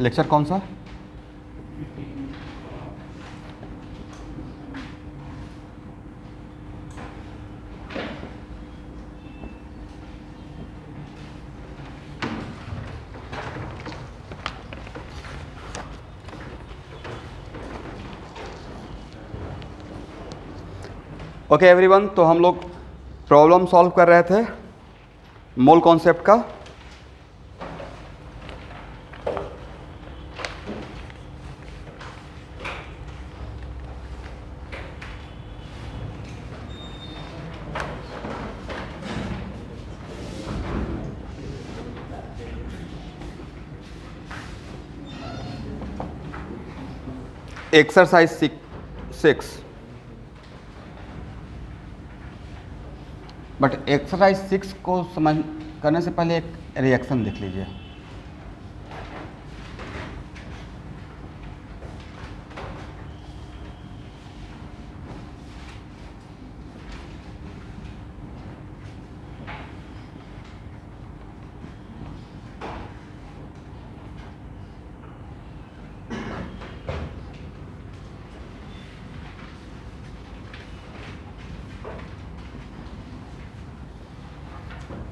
Lecture कौन सा? Okay everyone, तो हम लोग प्रॉब्लम सॉल्व कर रहे थे मोल कॉन्सेप्ट का। एक्सरसाइज 6। बट एक्सरसाइज 6 को समझ करने से पहले एक रिएक्शन देख लीजिए।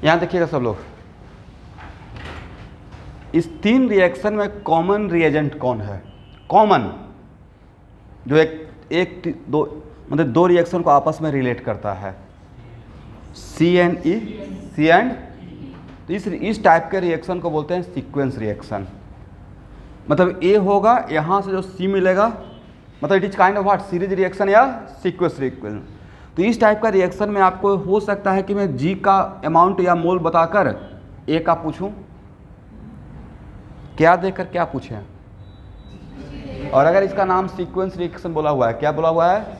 यहां देखिएगा सब लोग, इस 3 रिएक्शन में कॉमन रिएजेंट कौन है? कॉमन जो दो मतलब 2 रिएक्शन को आपस में रिलेट करता है, सी एंड ई, सी एंड। तो इस टाइप के रिएक्शन को बोलते हैं सीक्वेंस रिएक्शन। मतलब ए होगा, यहां से जो सी मिलेगा, मतलब it is kind of what, series reaction या सीक्वेंस रिएक्शन। तो इस टाइप का रिएक्शन में आपको हो सकता है कि मैं जी का अमाउंट या मोल बताकर ए का पूछूं। क्या देकर क्या पूछें? और अगर इसका नाम सीक्वेंस रिएक्शन बोला हुआ है, क्या बोला हुआ है?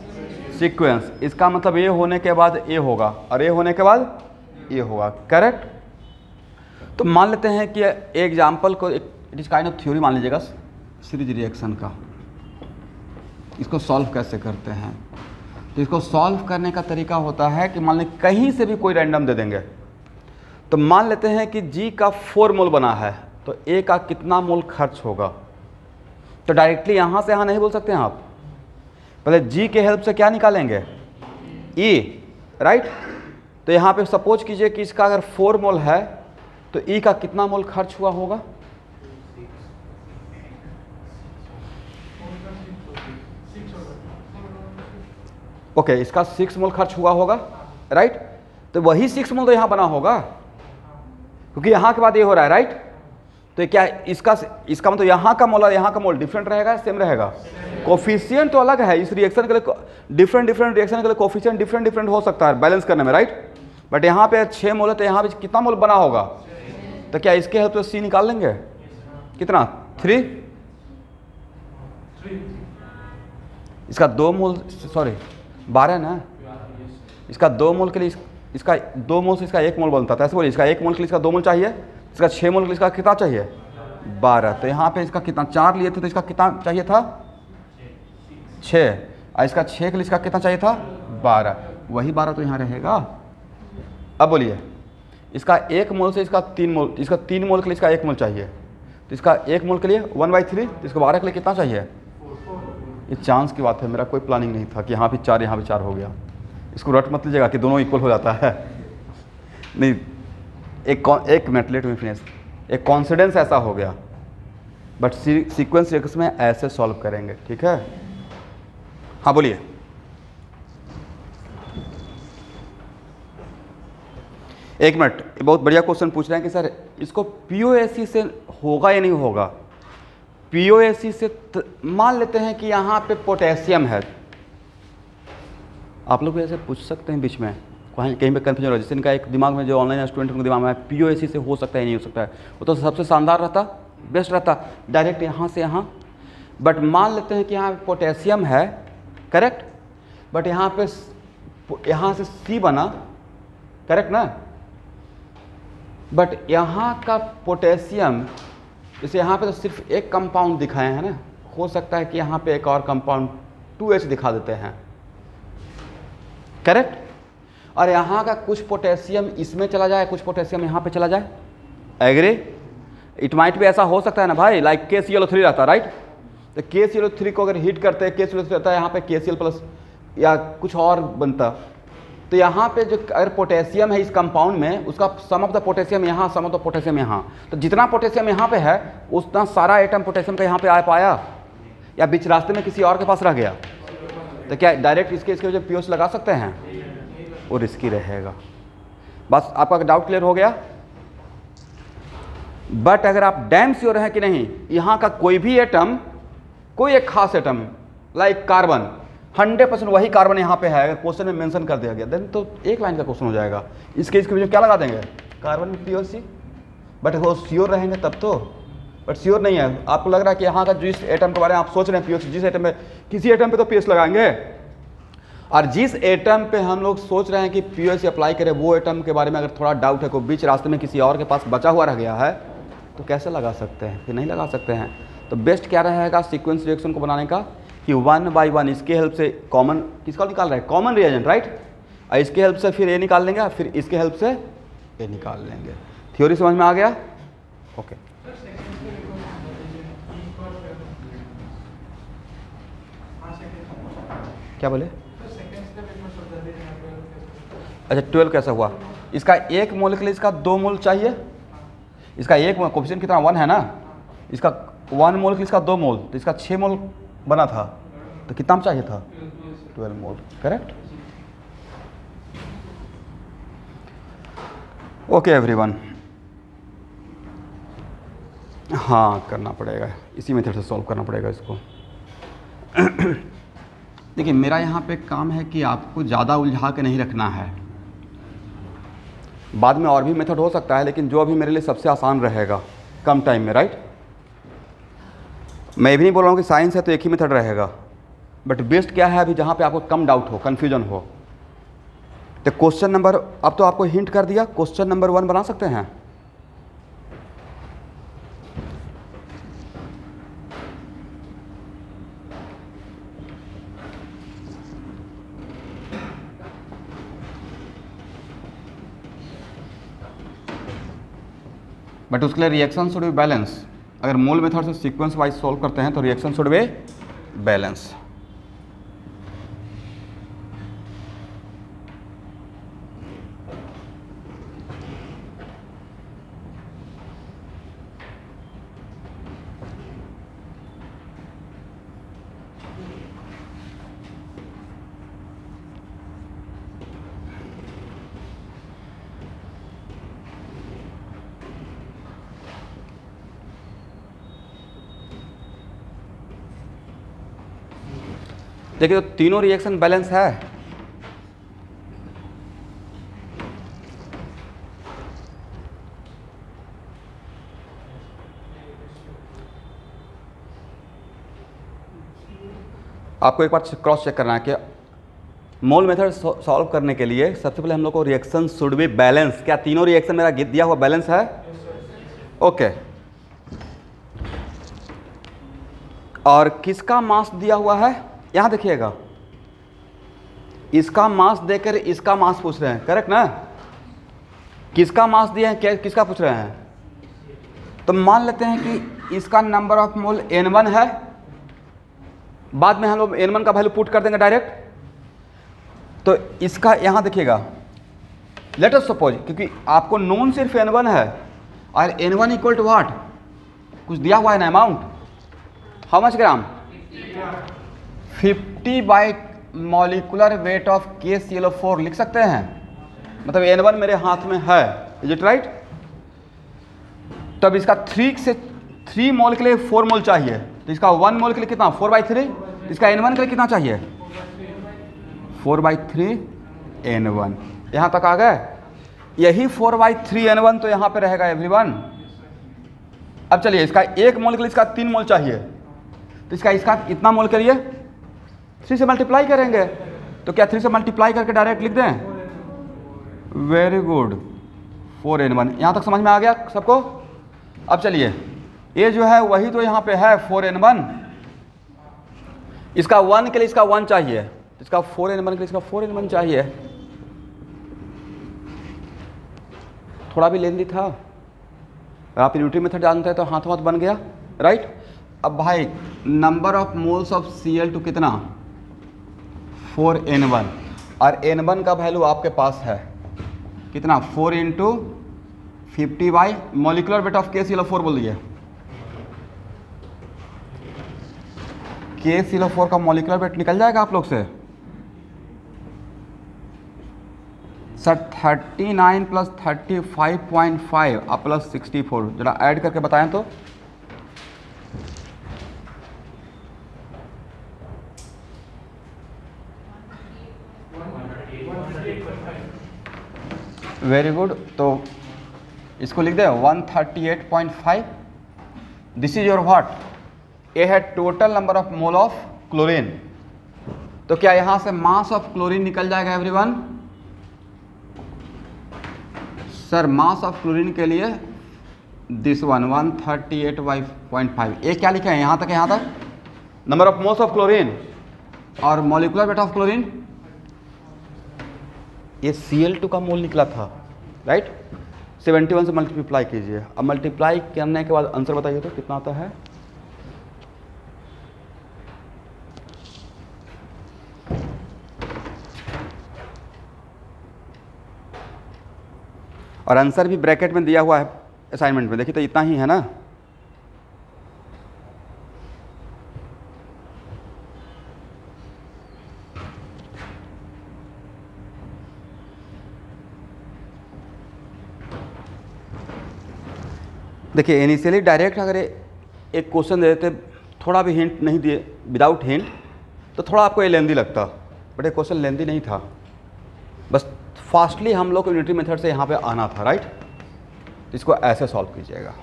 सीक्वेंस। इसका मतलब ए होने के बाद ए होगा और ए होने के बाद ए होगा, करेक्ट। तो मान लेते हैं कि एग्जाम्पल को it is kind of theory मान लीजिएगा सीरीज रिएक्शन का। इसको सॉल्व कैसे करते हैं? तो इसको सॉल्व करने का तरीका होता है कि मान लें कहीं से भी कोई रैंडम दे देंगे। तो मान लेते हैं कि जी का 4 मोल बना है, तो ए का कितना मोल खर्च होगा? तो डायरेक्टली यहाँ से यहाँ नहीं बोल सकते हैं आप, पहले जी के हेल्प से क्या निकालेंगे? ई, राइट। तो यहाँ पे सपोज कीजिए कि इसका अगर 4 मोल है तो ई का कितना मोल खर्च हुआ होगा? ओके, इसका 6 मोल खर्च हुआ होगा, राइट। तो वही 6 मोल तो यहाँ बना होगा, क्योंकि यहाँ के बाद ये हो रहा है, राइट। तो क्या इसका मतलब यहाँ का मोल और यहाँ का मोल डिफरेंट रहेगा, सेम रहेगा? कोफिशिएंट तो अलग है इस रिएक्शन के लिए, डिफरेंट रिएक्शन के लिए कोफिशिएंट डिफरेंट हो सकता है बैलेंस करने में, राइट। बट यहाँ पे 6 मोल है तो यहाँ पे कितना मोल बना होगा? तो क्या इसके हेल्प से सी निकाल लेंगे? कितना? 3। इसका 2 मोल, सॉरी 12 ना, इसका 2 मोल के लिए इसका 2 मोल से इसका 1 मोल बनता था, ऐसे बोलिए। इसका 1 मोल के लिए इसका 2 मोल चाहिए, इसका 6 मोल के लिए इसका कितना चाहिए? 12। तो यहाँ पे इसका कितना 4 लिए थे तो इसका कितना चाहिए था? 6। और इसका 6 के लिए इसका कितना चाहिए था? 12। वही 12 तो यहाँ रहेगा। अब बोलिए, इसका 1 मोल से इसका 3 मोल, इसका 3 मोल के लिए इसका 1 मोल चाहिए, तो इसका 1 मोल के लिए 1/3, तो इसको 12 के लिए कितना चाहिए? ये चांस की बात है, मेरा कोई प्लानिंग नहीं था कि यहाँ भी 4 यहाँ भी 4 हो गया। इसको रट मत लीजिएगा कि दोनों इक्वल हो जाता है, नहीं। एक मिनट, लेट मी फिनिश। एक कॉन्सिडेंस ऐसा हो गया, बट सीक्वेंस रिएक्शन में ऐसे सॉल्व करेंगे, ठीक है? हाँ बोलिए। एक मिनट, बहुत बढ़िया क्वेश्चन पूछ रहे हैं कि सर इसको पीओएसी से होगा या नहीं होगा? पीओएसी से मान लेते हैं कि यहाँ पे पोटेशियम है। आप लोग भी ऐसे पूछ सकते हैं बीच में, कहीं पे कन्फ्यूजन हो, जैसे इनका एक दिमाग में, जो ऑनलाइन स्टूडेंट के दिमाग में पीओएसी से हो सकता है नहीं हो सकता है, वो तो सबसे शानदार रहता, बेस्ट रहता, डायरेक्ट यहाँ से यहाँ। बट मान लेते हैं कि यहाँ पोटेशियम है, करेक्ट। बट यहाँ से सी बना, करेक्ट ना। बट यहाँ का पोटेशियम, जैसे यहाँ पे तो सिर्फ एक कंपाउंड दिखाए हैं ना, हो सकता है कि यहाँ पे एक और कंपाउंड 2H दिखा देते हैं, करेक्ट। और यहाँ का कुछ पोटेशियम इसमें चला जाए, कुछ पोटेशियम यहाँ पे चला जाए, एग्री। इट माइट भी ऐसा हो सकता है ना भाई, लाइक KClO3 रहता है, राइट। तो KClO3 को अगर हीट करते हैं, KClO3 रहता है, यहाँ पे KCl प्लस या कुछ और बनता, तो यहाँ पे जो अगर पोटेशियम है इस कंपाउंड में, उसका सम ऑफ द पोटेशियम यहाँ, सम ऑफ द पोटेशियम यहाँ, तो जितना पोटेशियम यहाँ पे है उतना सारा एटम पोटेशियम का यहाँ पे आ पाया, या बीच रास्ते में किसी और के पास रह गया? तो क्या डायरेक्ट इसके वजह पीओच लगा सकते हैं? वो रिस्की रहेगा। बस आपका डाउट क्लियर हो गया। बट अगर आप डैम श्योर हैं कि नहीं यहाँ का कोई भी एटम, कोई एक खास एटम लाइक कार्बन, 100% वही कार्बन यहाँ पे है, अगर क्वेश्चन में मेंशन कर दिया गया, देन तो एक लाइन का क्वेश्चन हो जाएगा। इसके वजह क्या लगा देंगे? Carbon POC। बट वो श्योर रहेंगे तब तो, बट श्योर नहीं है। आपको लग रहा है कि यहाँ का जिस एटम के बारे में आप सोच रहे हैं POC, जिस एटम में, किसी एटम पे तो POC लगाएंगे, और जिस एटम पे हम लोग सोच रहे हैं कि POC अप्लाई करें, वो एटम के बारे में अगर थोड़ा डाउट है, कोई बीच रास्ते में किसी और के पास बचा हुआ रह गया है, तो कैसे लगा सकते हैं? फिर नहीं लगा सकते हैं। तो बेस्ट क्या रहेगा सीक्वेंस रिएक्शन को बनाने का कि 1 by 1 इसके हेल्प से कॉमन किसका निकाल रहे हैं? Common reagent, right. इसके हेल्प से फिर ए निकाल लेंगे, फिर इसके हेल्प से ए निकाल लेंगे। थ्योरी समझ में आ गया? ओके। क्या बोले? अच्छा 12 कैसा हुआ? इसका 1 मोल के लिए इसका 2 मोल चाहिए। इसका 1 मोल कोफिशिएंट कितना 1 है ना, इसका 1 मोल के लिए इसका 2 मोल, तो इसका 6 मोल बना था, तो कितना चाहिए था? 12 मोल, करेक्ट। ओके एवरीवन, हाँ करना पड़ेगा, इसी मेथड से सॉल्व करना पड़ेगा इसको। देखिए मेरा यहाँ पे काम है कि आपको ज़्यादा उलझा के नहीं रखना है। बाद में और भी मेथड हो सकता है, लेकिन जो अभी मेरे लिए सबसे आसान रहेगा कम टाइम में, राइट। मैं भी नहीं बोल रहा हूँ कि साइंस है तो एक ही मेथड रहेगा, बट बेस्ट क्या है अभी जहाँ पे आपको कम डाउट हो, कन्फ्यूजन हो। तो क्वेश्चन नंबर, अब तो आपको हिंट कर दिया, क्वेश्चन नंबर 1 बना सकते हैं। बट उसके लिए रिएक्शन शुड बी बैलेंस। अगर मोल मेथड से सीक्वेंस वाइज सॉल्व करते हैं तो रिएक्शन शुड बी बैलेंस। देखिए तो तीनों रिएक्शन बैलेंस है। आपको एक बार क्रॉस चेक करना है कि मोल मेथड सॉल्व करने के लिए सबसे पहले हम लोग को रिएक्शन शुड बी बैलेंस। क्या तीनों रिएक्शन मेरा दिया हुआ बैलेंस है? ओके। और किसका मास दिया हुआ है? यहां देखिएगा, इसका मास देकर इसका मास पूछ रहे हैं, करेक्ट ना? किसका मास दिया है, क्या किसका पूछ रहे हैं? तो मान लेते हैं कि इसका नंबर ऑफ मोल N1 है। बाद में हम लोग N1 का वैल्यू पुट कर देंगे डायरेक्ट। तो इसका यहां देखिएगा, लेट अस सपोज, क्योंकि आपको नोन सिर्फ N1 है और N1 इक्वल टू व्हाट, कुछ दिया हुआ है ना amount, how much gram, 50 by molecular weight of KClO4 लिख सकते हैं। मतलब N1 मेरे हाथ में है, इज इट राइट? तब इसका 3 मोल के लिए 4 मोल चाहिए, तो इसका 1 मोल के लिए कितना, 4/3। इसका N1 के लिए कितना चाहिए, 4/3 N1। यहां तक आ गए? यही 4/3 N1 तो यहां पे रहेगा एवरीवन। अब चलिए इसका 1 मोल के लिए इसका 3 मोल चाहिए, तो इसका इतना मोल के लिए 3 से मल्टीप्लाई करेंगे। तो क्या 3 से मल्टीप्लाई करके डायरेक्ट लिख दें? Very good, 4N1। यहां तक समझ में आ गया सबको? अब चलिए ये जो है वही तो यहाँ पे है 4N1। इसका 1 के लिए इसका 1 चाहिए, इसका 4N1 के लिए इसका 4N1 चाहिए। थोड़ा भी लेंदी था, अगर आप यूनिटरी मेथड जानते हैं तो हाथों हाथ बन गया, राइट। अब भाई number of moles of Cl2 कितना 4n1 और n1 का वैल्यू आपके पास है कितना 4 into 50 by molecular weight of KClO4 बोल दिए। KClO4 का मॉलिकुलर वेट निकल जाएगा आप लोग से सर 39 प्लस 35.5 और प्लस 64, जरा ऐड करके बताएं तो। वेरी गुड, तो इसको लिख दे 138.5। दिस इज योर व्हाट, ये है total number of mole of chlorine. तो क्या यहां से मास ऑफ क्लोरीन निकल जाएगा everyone? Sir mass of chlorine के लिए दिस वन 138.5, ये क्या लिखा है यहाँ तक number of moles of chlorine और मॉलिकुलर वेट ऑफ क्लोरीन, ये Cl2 का मोल निकला था, राइट। 71 से मल्टीप्लाई कीजिए, अब मल्टीप्लाई करने के बाद आंसर बताइए तो कितना आता है। और आंसर भी ब्रैकेट में दिया हुआ है असाइनमेंट में, देखिए तो इतना ही है ना। देखिए इनिशियली डायरेक्ट अगर एक क्वेश्चन दे देते, थोड़ा भी हिंट नहीं दिए, विदाउट हिंट, तो थोड़ा आपको ये लेंदी लगता, बट ये क्वेश्चन लेंदी नहीं था, बस फास्टली हम लोग को यूनिटरी मेथड से यहाँ पे आना था, राइट। तो इसको ऐसे सॉल्व कीजिएगा।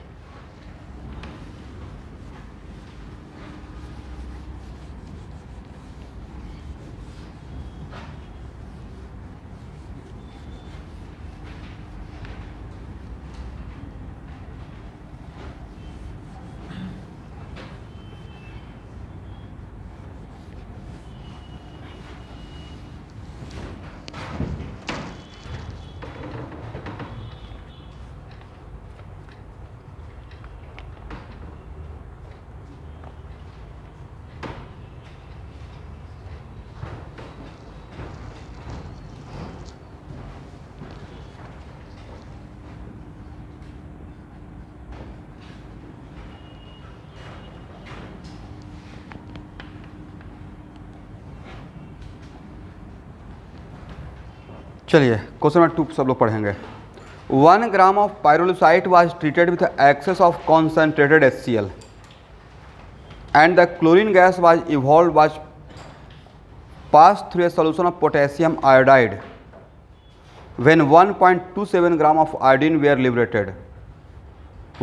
चलिए क्वेश्चन नंबर 2 सब लोग पढ़ेंगे। 1 gram of pyrolusite was treated with excess of concentrated HCl and the chlorine gas was passed through a solution of potassium iodide when 1.27 gram of iodine were liberated.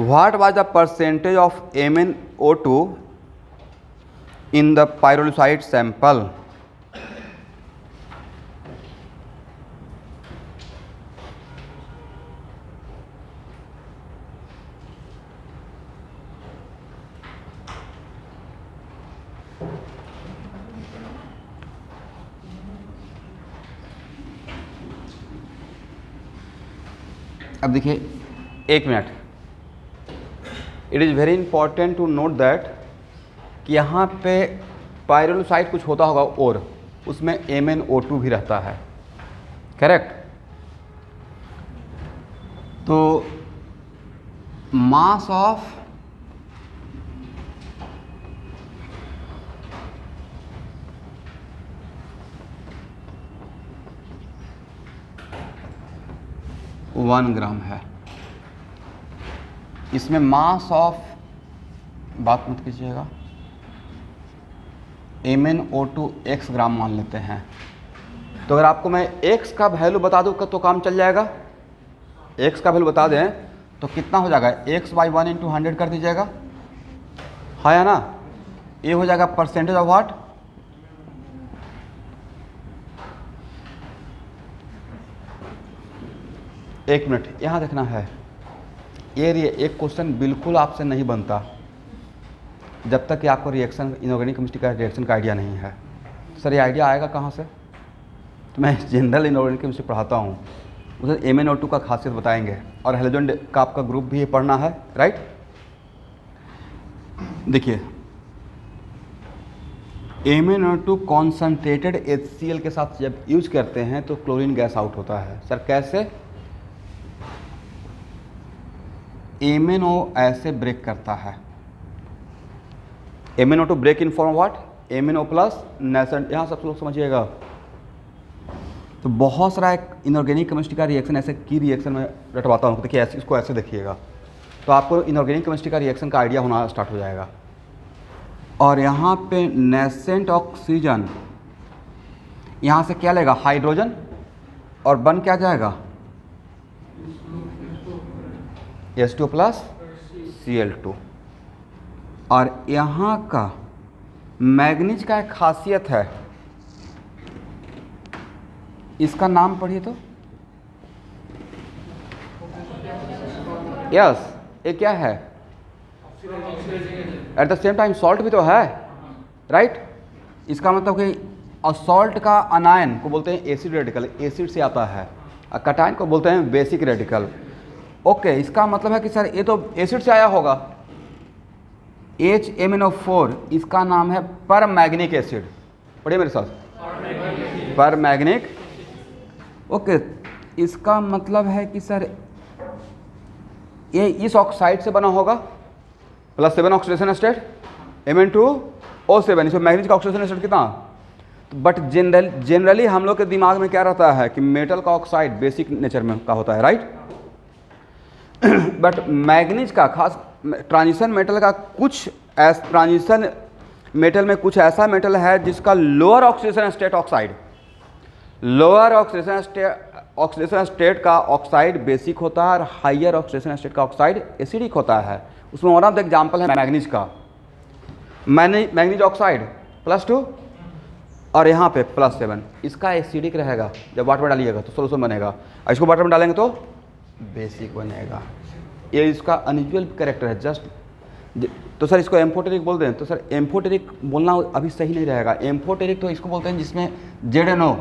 What was the percentage of MnO2 in the pyrolusite sample? अब देखिए एक minute, it is very important to note that कि यहाँ पे pyrolusite कुछ होता होगा और उसमें MnO2 भी रहता है, करेक्ट। तो मास ऑफ वन ग्राम है, इसमें मास ऑफ, बात मत कीजिएगा, MnO2 x ग्राम मान लेते हैं। तो अगर आपको मैं x का वैल्यू बता दूँ तो काम चल जाएगा। x का वैल्यू बता दें तो कितना हो जाएगा, x/1 × 100 कर दीजिएगा, हाँ या ना। ये हो जाएगा परसेंटेज ऑफ व्हाट, एक मिनट यहाँ देखना है। ये एक क्वेश्चन बिल्कुल आपसे नहीं बनता जब तक कि आपको रिएक्शन, इनऑर्गेनिक केमिस्ट्री का रिएक्शन का आइडिया नहीं है। सर ये आइडिया आएगा कहाँ से? तो मैं जनरल इनऑर्गेनिक केमिस्ट्री पढ़ाता हूँ, उसे MnO2 का खासियत बताएंगे, और हेलोजन का आपका ग्रुप भी ये पढ़ना है, राइट। देखिए MnO2 कॉन्सनट्रेटेड HCl के साथ जब यूज करते हैं तो क्लोरीन गैस आउट होता है। सर कैसे? MnO ऐसे ब्रेक करता है। MnO2 break in form what? MnO plus nascent. यहाँ सब लोग समझिएगा। तो बहुत सारा एक इनऑर्गेनिक केमिस्ट्री का रिएक्शन ऐसे की रिएक्शन में रटवाता हूँ। देखिए ऐसे, इसको ऐसे देखिएगा तो आपको इनऑर्गेनिक केमिस्ट्री का रिएक्शन का आइडिया होना स्टार्ट हो जाएगा। और यहाँ पे नेसेंट ऑक्सीजन यहाँ से क्या लेगा? हाइड्रोजन, और बन क्या जाएगा? H2 plus Cl2। और यहाँ का मैग्नीज का एक खासियत है, इसका नाम पढ़िए तो। यस, ये क्या है? At the same time salt भी तो है, राइट। इसका मतलब कि सॉल्ट का अनायन को बोलते हैं एसिड रेडिकल, एसिड से आता है। कटायन को बोलते हैं बेसिक रेडिकल। ओके, इसका मतलब है कि सर ये तो एसिड से आया होगा। HMnO4 इसका नाम है परमैग्निक एसिड। पढ़िए मेरे साथ, परमैग्निक। ओके, इसका मतलब है कि सर ये इस ऑक्साइड से बना होगा, +7 ऑक्सीडेशन स्टेट, Mn2O7। इसमें मैग्नीज का ऑक्सीडेशन स्टेट कितना? बट जनरली हम लोग के दिमाग में क्या रहता है कि मेटल का ऑक्साइड बेसिक नेचर में का होता है, राइट। बट मैग्नीज का खास ट्रांजिशन मेटल का कुछ ट्रांजिशन मेटल में कुछ ऐसा मेटल है जिसका lower oxidation state oxide, lower oxidation state का ऑक्साइड बेसिक होता है और हाइयर ऑक्सीडेशन स्टेट का ऑक्साइड एसिडिक होता है। उसमें वन ऑफ द एग्जाम्पल है मैग्नीज का। मैग्नीज ऑक्साइड +2 और यहाँ पे +7, इसका एसिडिक रहेगा। जब वाटर में डालिएगा तो सोल्यूशन बनेगा, और इसको वाटर में डालेंगे तो बेसिक बनेगा। ये इसका अनयूजुअल कैरेक्टर है। जस्ट तो सर इसको एम्फोटेरिक बोल दें तो सर एम्फोटेरिक बोलना अभी सही नहीं रहेगा। एम्फोटेरिक तो इसको बोलते हैं जिसमें ZNO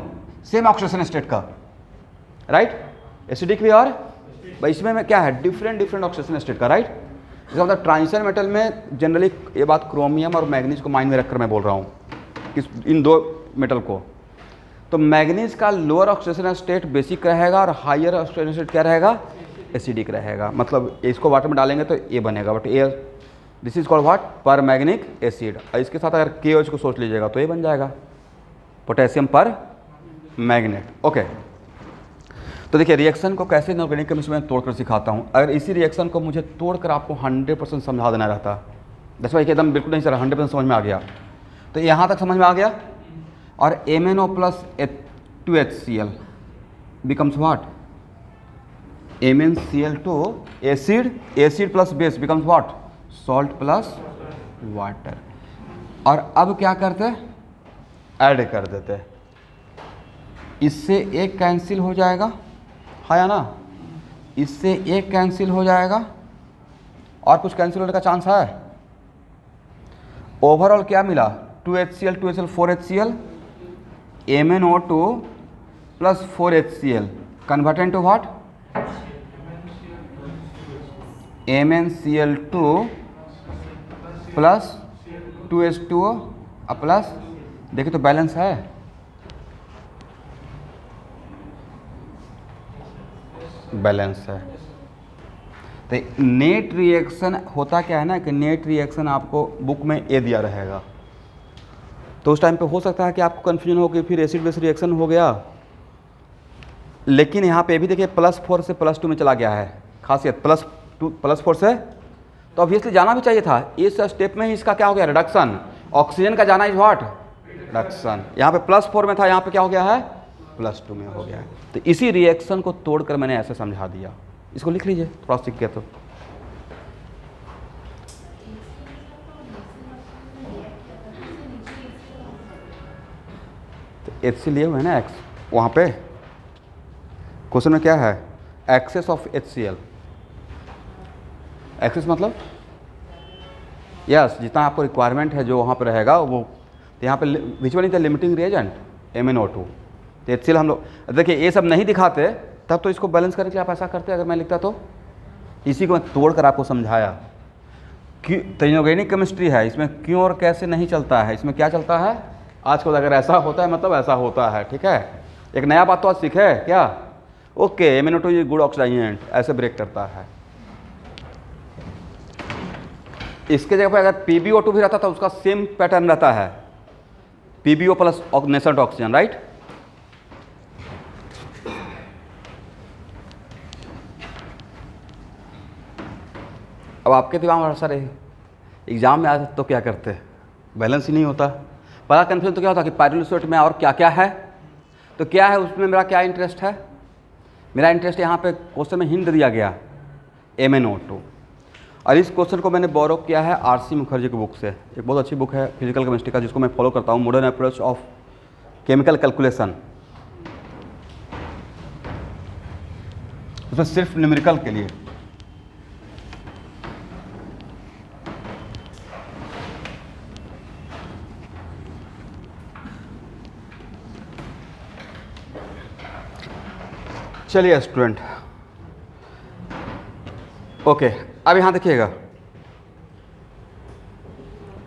सेम ऑक्सीडेशन स्टेट का, राइट। एसिडिक भी और इसमें में क्या है? डिफरेंट ऑक्सीडेशन स्टेट का, राइट। इसका मतलब ट्रांजिशन मेटल में जनरली ये बात क्रोमियम और मैग्नीज को माइंड में रखकर मैं बोल रहा हूँ, इन दो मेटल को। तो मैग्नीज का लोअर ऑक्सीडेशन स्टेट बेसिक रहेगा और हायर ऑक्सीडेशन स्टेट क्या रहेगा? एसिडिक रहेगा। मतलब इसको वाटर में डालेंगे तो ये बनेगा, बट ये this is called what? Permanganic acid. और इसके साथ अगर KOH को सोच लीजिएगा तो ये बन जाएगा पोटेशियम पर मैग्नेट। ओके, तो देखिए रिएक्शन को कैसे इनऑर्गेनिक केमिस्ट्री में तोड़कर सिखाता हूँ। अगर इसी रिएक्शन को मुझे तोड़कर आपको 100% समझा देना रहता, दस भाई एकदम बिल्कुल नहीं सर 100% समझ में आ गया, तो यहाँ तक समझ में आ गया। और MnO plus 2HCl becomes what? MnCl2 acid plus base becomes what? Salt plus water। और अब क्या करते? ऐड कर देते। इससे एक कैंसिल हो जाएगा, है या ना? इससे एक कैंसिल हो जाएगा, और कुछ कैंसिल होने का चांस है? ओवरऑल क्या मिला? 2HCl 4HCl, MnO2 plus 4HCl converted into what? MnCl2 plus 2H2O plus, देखिए तो बैलेंस है। बैलेंस है। तो नेट रिएक्शन होता क्या है ना कि नेट रिएक्शन आपको बुक में ए दिया रहेगा, तो उस टाइम पे हो सकता है कि आपको कन्फ्यूजन हो कि फिर एसिड बेस रिएक्शन हो गया। लेकिन यहाँ पे भी देखिए +4 से +2 में चला गया है। खासियत +4 से, तो ऑब्वियसली जाना भी चाहिए था। इस स्टेप में ही इसका क्या हो गया? रिडक्शन। ऑक्सीजन का जाना इज व्हाट? रिडक्शन। यहाँ पे +4 में था, यहाँ पे क्या हो गया है? +2 में हो गया है। तो इसी रिएक्शन को तोड़कर मैंने ऐसे समझा दिया। इसको लिख लीजिए थोड़ा सीख के। तो HC लिए हुए है ना, एक्स वहाँ पे क्वेश्चन में क्या है? Excess of HCl। एक्सेस मतलब यस, जितना आपको रिक्वायरमेंट है जो वहाँ पे रहेगा वो। तो यहाँ पे which one is the limiting reagent? MnO2। तो HCl हम लोग देखिए ये सब नहीं दिखाते, तब तो इसको बैलेंस करने के लिए आप ऐसा करते अगर मैं लिखता तो। इसी को मैं तोड़ कर आपको समझाया कि तो इनऑर्गेनिक केमिस्ट्री है, इसमें क्यों और कैसे नहीं चलता है, इसमें क्या चलता है आजकल। अगर ऐसा होता है मतलब ऐसा होता है, ठीक है। एक नया बात तो आज सीखे क्या, ओके MnO2 इज गुड ऑक्सीडाइजेंट, ऐसे ब्रेक करता है। इसके जगह पर अगर PbO2 भी रहता था उसका सेम पैटर्न रहता है, PbO plus nascent oxygen, right. अब आपके दिमाग में सर एग्जाम में आते तो क्या करते, बैलेंस ही नहीं होता। बड़ा कन्फ्यूजन तो क्या होता कि पायरोलिसिट में और क्या क्या है, तो क्या है उसमें मेरा क्या इंटरेस्ट है। मेरा इंटरेस्ट यहाँ पे क्वेश्चन में हिंट दिया गया MnO2, और इस क्वेश्चन को मैंने बोरो किया है RC मुखर्जी की बुक से। एक बहुत अच्छी बुक है फिजिकल केमिस्ट्री का जिसको मैं फॉलो करता हूँ, modern approach of chemical calculation. उसमें सिर्फ न्यूमेरिकल के लिए। चलिए स्टूडेंट, ओके अब यहाँ देखिएगा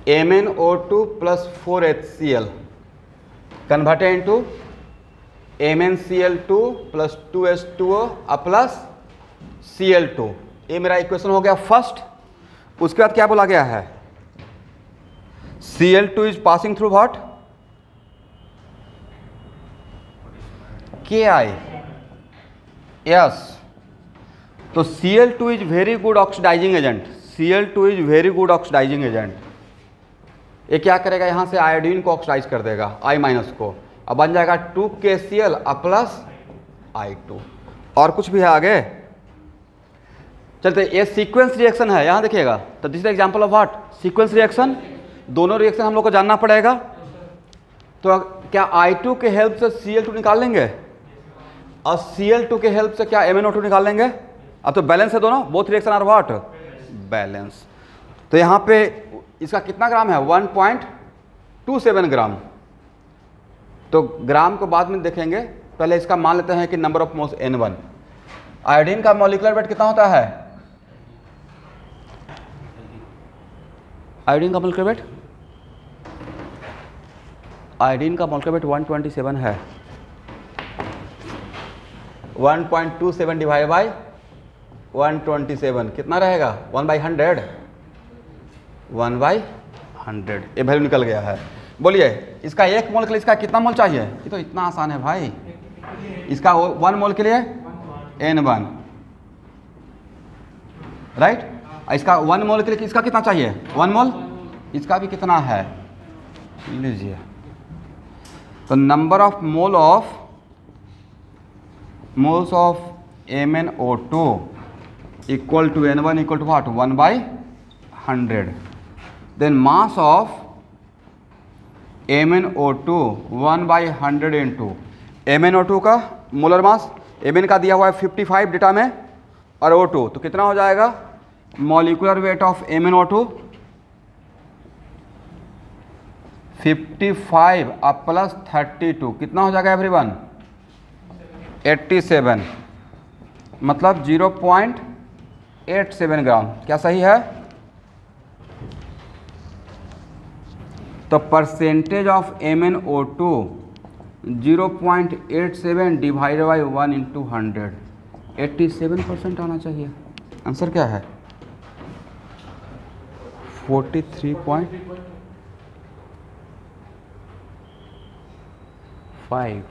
MnO2 plus 4HCl converted into MnCl2 plus 2H2O plus Cl2। ये मेरा इक्वेशन हो गया फर्स्ट। उसके बाद क्या बोला गया है, Cl2 is passing through what, Ki, yes. तो Cl2 is very good oxidising agent, Cl2 is very good oxidising agent. ये क्या करेगा, यहाँ से आयोडीन को ऑक्सीडाइज कर देगा I माइनस को, अब बन जाएगा 2KCl प्लस I2। और कुछ भी है आगे, चलते। ये सीक्वेंस रिएक्शन है, यहाँ देखिएगा। तो this is example of what, sequence reaction. दोनों रिएक्शन हम लोग को जानना पड़ेगा। तो क्या I2 के हेल्प से Cl2 निकाल लेंगे और Cl2 के हेल्प से क्या MnO2 निकाल लेंगे। अब तो बैलेंस है दोनों, both reaction are what, balance. तो यहाँ पे इसका कितना ग्राम है, 1.27 ग्राम। तो ग्राम को बाद में देखेंगे, पहले इसका मान लेते हैं कि number of moles N1। Iodine का मॉलिक्यूलर वेट कितना होता है, आयोडीन का मॉलिक्यूलर वेट, आयोडीन का मॉलिक्यूलर वेट 127 है। 1.27 डिवाइड बाई 127 कितना रहेगा, 1/100, 1/100। ये वैल्यू निकल गया है। बोलिए इसका एक मोल के लिए इसका कितना मोल चाहिए, ये तो इतना आसान है भाई। इसका 1 मोल के लिए N1, राइट। इसका 1 मोल के लिए इसका कितना चाहिए, 1 मोल, इसका भी कितना है लीजिए। तो number of moles of MnO2 equal to N1 equal to what, 1/100। Then mass of MnO2 1/100 into MnO2 का मोलर मास, Mn का दिया हुआ है 55 डेटा में, और O2 तो कितना हो जाएगा, मॉलिक्यूलर वेट ऑफ MnO2 55 अब प्लस 32 कितना हो जाएगा एवरीवन, 87, मतलब 0.87 ग्राम। क्या सही है। तो percentage of MnO2 0.87 divide by 1 into 100, 87% आना चाहिए। आंसर क्या है, 43.5।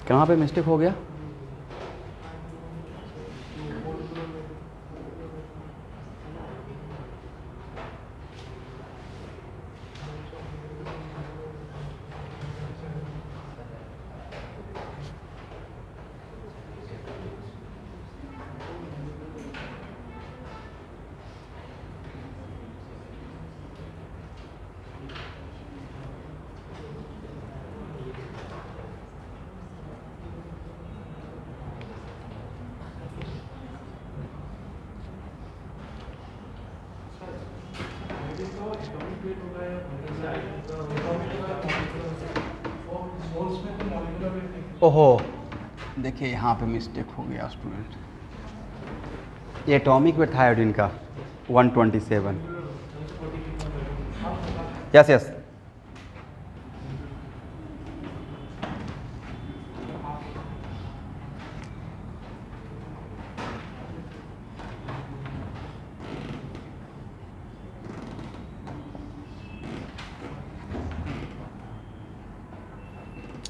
कहाँ पे मिस्टेक हो गया, ओहो, देखिए यहाँ पे मिस्टेक हो गया स्टूडेंट, ये एटॉमिक वेट था आयोडीन का 127। यस यस,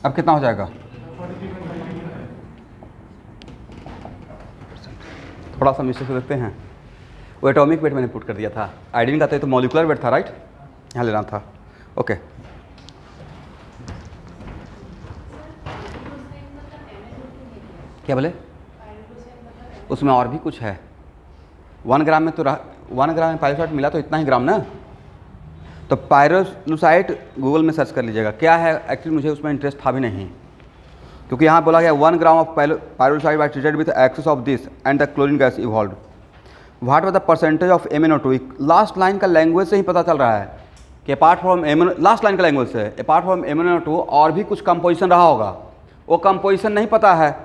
अब कितना हो जाएगा? थोड़ा सा मिस्टेक से देखते हैं, वो एटॉमिक वेट मैंने पुट कर दिया था, आयोडीन का तो मॉलिक्यूलर वेट था, राइट, यहाँ लेना था। ओके, क्या बोले? उसमें और भी कुछ है, 1 ग्राम में तो 1 ग्राम में पायरोलुसाइड मिला तो इतना ही ग्राम ना, तो पायरोलुसाइड गूगल में सर्च कर लीजिएगा क्या है। एक्चुअली मुझे उसमें इंटरेस्ट था भी नहीं, क्योंकि यहाँ बोला गया 1 gram of pyrolusite was treated with excess of this and the chlorine gas evolved, what was the percentage of MnO2। Last line का लैंग्वेज से ही पता चल रहा है कि अपार्ट फ्रॉम लास्ट लाइन का लैंग्वेज से अपार्ट फ्रॉम MnO2 और भी कुछ कंपोजिशन रहा होगा, वो कंपोजिशन नहीं पता है,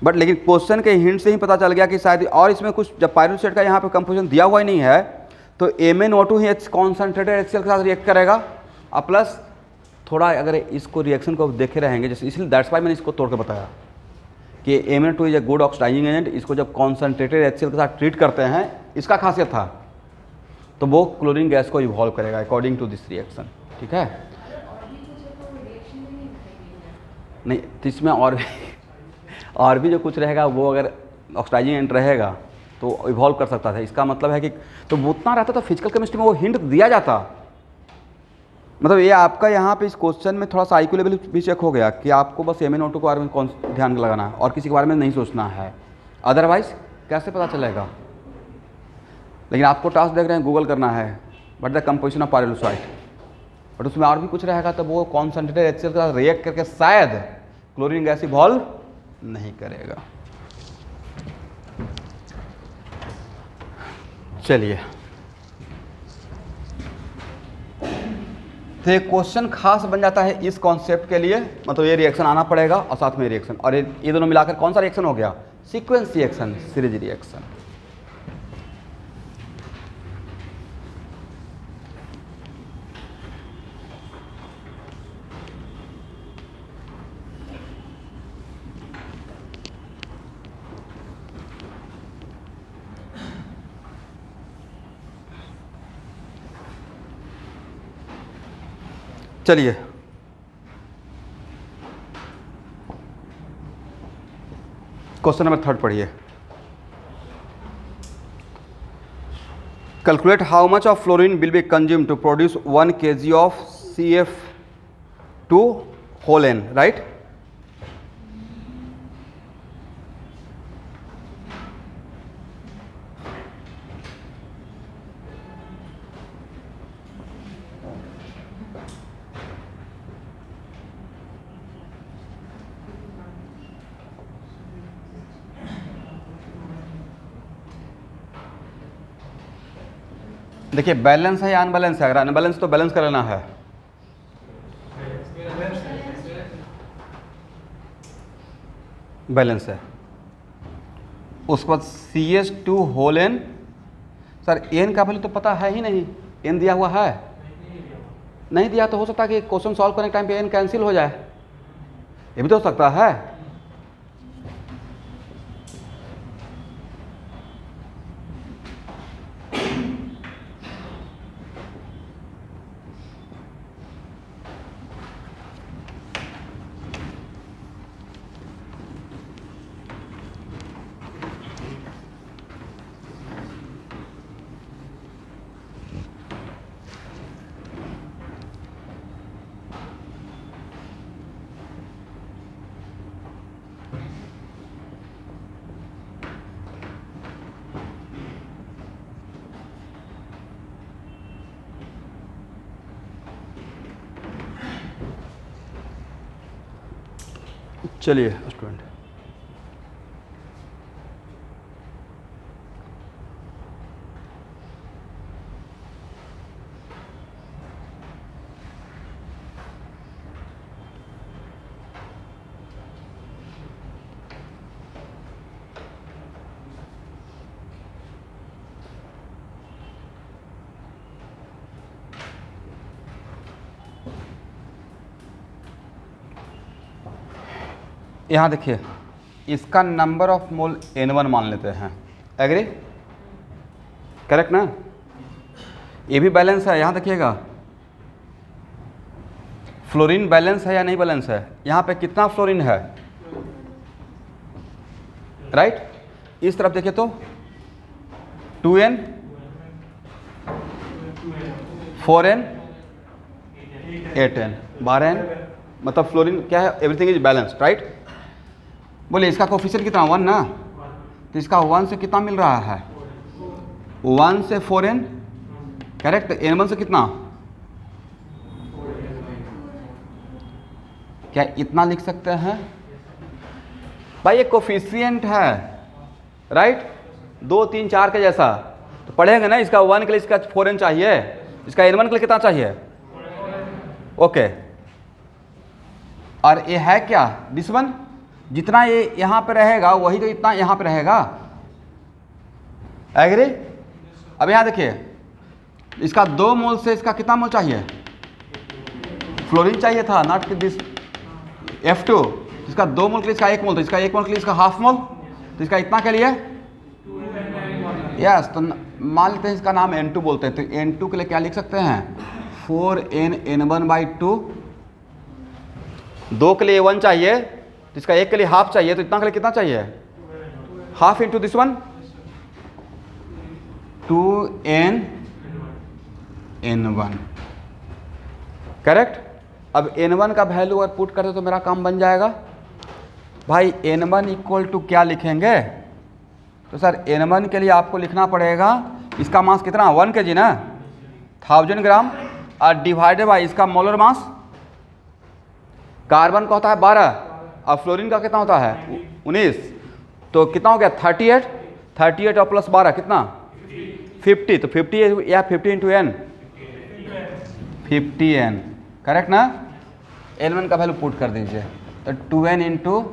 बट लेकिन क्वेश्चन के हिंट से ही पता चल गया कि शायद, और इसमें कुछ जब पायरोलुसाइड का यहाँ पे कंपोजिशन दिया हुआ ही नहीं है तो MnO2 ही कॉन्सेंट्रेटेड HCl के साथ रिएक्ट करेगा, और प्लस थोड़ा अगर इसको रिएक्शन को देखे रहेंगे, जैसे इसलिए दैट्स वाई मैंने इसको तोड़ के बताया कि MnO2 is a good oxidising agent. इसको जब कॉन्सेंट्रेटेड HCl के साथ ट्रीट करते हैं, इसका खासियत था, तो वो क्लोरीन गैस को इवॉल्व करेगा अकॉर्डिंग टू दिस रिएक्शन, ठीक है। नहीं तो इसमें और भी जो कुछ रहेगा वो अगर ऑक्सीडाइजिंग एजेंट रहेगा तो इवॉल्व कर सकता था, इसका मतलब है कि तो वो उतना रहता तो फिजिकल केमिस्ट्री में वो हिंट दिया जाता। मतलब ये आपका यहाँ पे इस क्वेश्चन में थोड़ा सा IQ लेवल भी चेक हो गया कि आपको बस MnO2 के बारे में कौन ध्यान लगाना है और किसी के बारे में नहीं सोचना है, अदरवाइज कैसे पता चलेगा। लेकिन आपको टास्क देख रहे हैं गूगल करना है, but the composition of pyrolusite, but उसमें और भी कुछ रहेगा तो वो कॉन्सेंट्रेटेड HCl के साथ रिएक्ट करके शायद क्लोरीन गैस इवॉल्व नहीं करेगा। चलिए, तो ये क्वेश्चन खास बन जाता है इस कॉन्सेप्ट के लिए, मतलब ये रिएक्शन आना पड़ेगा और साथ में रिएक्शन, और ये दोनों मिलाकर कौन सा रिएक्शन हो गया? Sequence reaction, series reaction. चलिए, क्वेश्चन नंबर 3 पढ़िए। Calculate how much of fluorine will be consume to produce 1 kg of CF2 whole N, right. देखिए बैलेंस है या अनबैलेंस है, अगर अनबैलेंस तो बैलेंस कराना है, बैलेंस है। उसके बाद CH2 whole N, sir N का वैल्यू तो पता है ही नहीं, N दिया हुआ है नहीं दिया तो हो सकता है कि क्वेश्चन सॉल्व करने के टाइम पे N कैंसिल हो जाए, ये भी तो हो सकता है। चलिए स्टूडेंट, यहाँ देखिए, इसका नंबर ऑफ मोल N1 मान लेते हैं, एग्री, करेक्ट ना। ये भी बैलेंस है, यहाँ देखिएगा फ्लोरीन बैलेंस है या नहीं बैलेंस है, यहाँ पे कितना फ्लोरीन है, राइट। इस तरफ देखिए तो 2N 4N 8N 12N, मतलब फ्लोरीन क्या है, एवरीथिंग इज बैलेंस्ड, राइट। बोले इसका कोफिशिएंट कितना 1 ना, तो इसका 1 से कितना मिल रहा है, 1 से 4N, करेक्ट। N1 से कितना, क्या इतना लिख सकते हैं भाई, ये कोफिशिएंट है, राइट, 2 3 4 के जैसा, तो पढ़ेंगे ना, इसका 1 के लिए इसका 4N चाहिए, इसका N1 के लिए कितना चाहिए, ओके। और ये है क्या दिस वन, जितना ये यहाँ पे रहेगा वही तो इतना यहाँ पे रहेगा, एग्री। अब यहाँ देखिए, इसका 2 मोल से इसका कितना मोल चाहिए, फ्लोरीन चाहिए था, नॉट दिस F2, इसका 2 मोल के लिए इसका 1 मोल, तो इसका 1 मोल के लिए इसका हाफ मोल, तो इसका इतना के लिए यस, तो मान लेते हैं इसका नाम N2 बोलते हैं, तो N2 के लिए क्या लिख सकते हैं 4N N1/2, 2 के लिए 1 चाहिए, तो इसका 1 के लिए हाफ चाहिए, तो इतना के लिए कितना चाहिए, half into this one 2N N1, correct. अब N1 का वैल्यू अगर पुट करते तो मेरा काम बन जाएगा भाई, N1 इक्वल टू क्या लिखेंगे, तो सर N1 के लिए आपको लिखना पड़ेगा, इसका मास कितना 1 kg ना, 1000 ग्राम, और डिवाइडेड बाई इसका मोलर मास, कार्बन का होता है 12 और फ्लोरीन का कितना होता है 19, तो कितना हो गया 38 और प्लस 12 कितना 50, तो 50 या 50 इंटू N 50N, करेक्ट ना। N1 का वैल्यू पुट कर दीजिए, तो 2N इंटू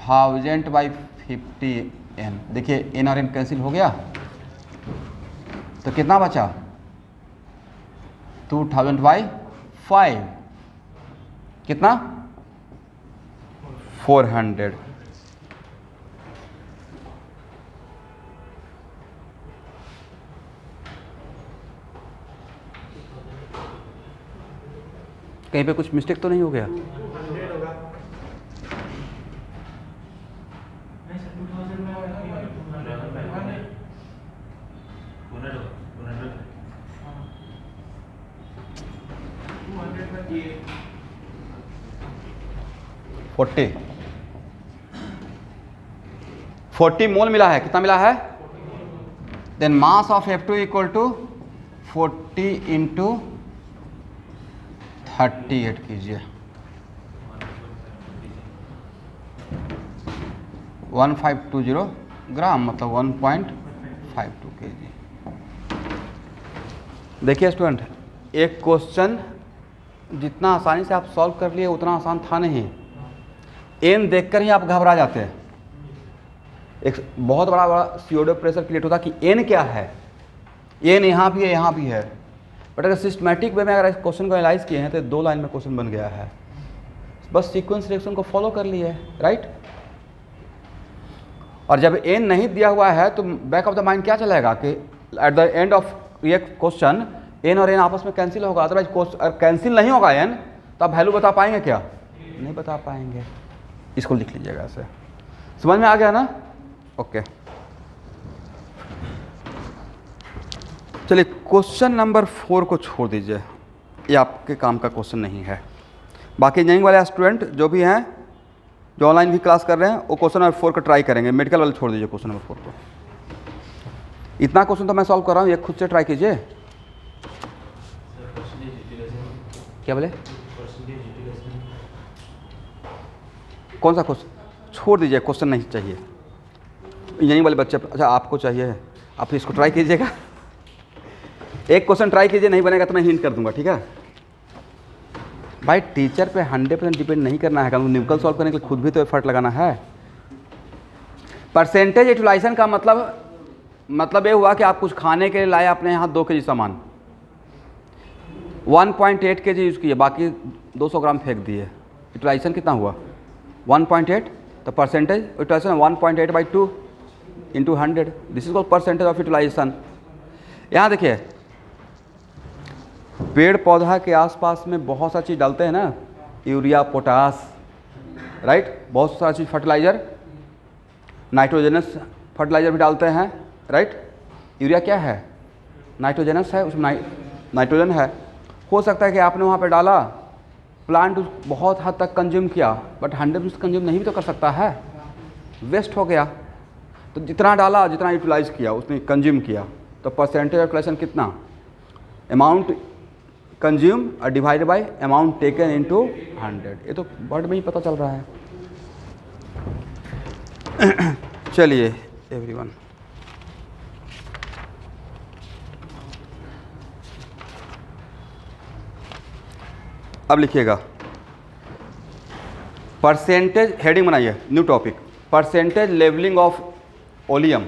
1000/50N, देखिए N और N कैंसिल हो गया, तो कितना बचा 2000/5, कितना 400, कहीं पे कुछ मिस्टेक तो नहीं हो गया, फोर्टी 40 मोल मिला है, कितना मिला है, then mass of F2 equal to 40 into 38 कीजिए, 1520 ग्राम, मतलब 1.52 kg। देखिए स्टूडेंट, एक क्वेश्चन जितना आसानी से आप सॉल्व कर लिए उतना आसान था नहीं, N देखकर ही आप घबरा जाते हैं, एक बहुत बड़ा CO2 प्रेशर क्रिएट होता कि N क्या है, N यहाँ भी है यहाँ भी है, बट अगर सिस्टमैटिक वे में अगर इस क्वेश्चन को एनालाइज किए हैं तो 2 लाइन में क्वेश्चन बन गया है, बस सीक्वेंस रिएक्शन को फॉलो कर लिए, राइट। और जब N नहीं दिया हुआ है तो बैक ऑफ द माइंड क्या चलेगा कि एट द एंड ऑफ ये क्वेश्चन N और N आपस में कैंसिल होगा, अदरवाइज कैंसिल नहीं होगा N तो आप वैल्यू बता पाएंगे क्या, नहीं बता पाएंगे। इसको लिख लीजिएगा ऐसे, समझ में आ गया ना, ओके। चलिए क्वेश्चन नंबर 4 को छोड़ दीजिए, ये आपके काम का क्वेश्चन नहीं है। बाकी इंजीनियरिंग वाले स्टूडेंट जो भी हैं, जो ऑनलाइन भी क्लास कर रहे हैं, वो क्वेश्चन नंबर 4 को ट्राई करेंगे, मेडिकल वाले छोड़ दीजिए क्वेश्चन नंबर 4 को। इतना क्वेश्चन तो मैं सॉल्व कर रहा हूँ, ये खुद से ट्राई कीजिए। क्या बोले, कौन सा क्वेश्चन, छोड़ दीजिए, क्वेश्चन नहीं चाहिए इंजीनियरिंग वाले बच्चे। अच्छा आपको चाहिए, आप इसको ट्राई कीजिएगा, एक क्वेश्चन ट्राई कीजिए, नहीं बनेगा तो मैं हिंट कर दूंगा, ठीक है भाई। टीचर पे 100% डिपेंड नहीं करना है, न्यूमेरिकल सॉल्व करने के लिए खुद भी तो एफर्ट लगाना है। परसेंटेज यूटिलाइजेशन का मतलब ये हुआ कि आप कुछ खाने के लिए लाए अपने यहाँ 2 kg सामान, 1.8 kg यूज़ किए, बाकी 200 ग्राम फेंक दिए, यूटिलाइजेशन कितना हुआ 1.8, तो percentage utilisation 1.8/2 into 100, this is called percentage of utilisation. यहाँ देखिए, पेड़ पौधा के आसपास में बहुत सारी चीज़ डालते हैं ना, यूरिया, पोटास, राइट, बहुत सारी चीज़, फर्टिलाइज़र, नाइट्रोजनस फर्टिलाइज़र भी डालते हैं, राइट। यूरिया क्या है? नाइट्रोजनस है, उसमें नाइट्रोजन है। हो सकता है कि आपने वहाँ पे डाला, प्लांट बहुत हद तक कंज्यूम किया, बट 100% कंज्यूम नहीं भी तो कर सकता है, वेस्ट हो गया। तो जितना डाला, जितना यूटिलाइज किया, उसने कंज्यूम किया, तो परसेंटेज ऑफ यूटिलाइजेशन कितना? अमाउंट कंज्यूम और divided by amount taken into 100। ये तो वर्ड में ही पता चल रहा है। चलिए एवरीवन, अब लिखिएगा परसेंटेज, हेडिंग बनाइए, new topic, percentage labelling of oleum.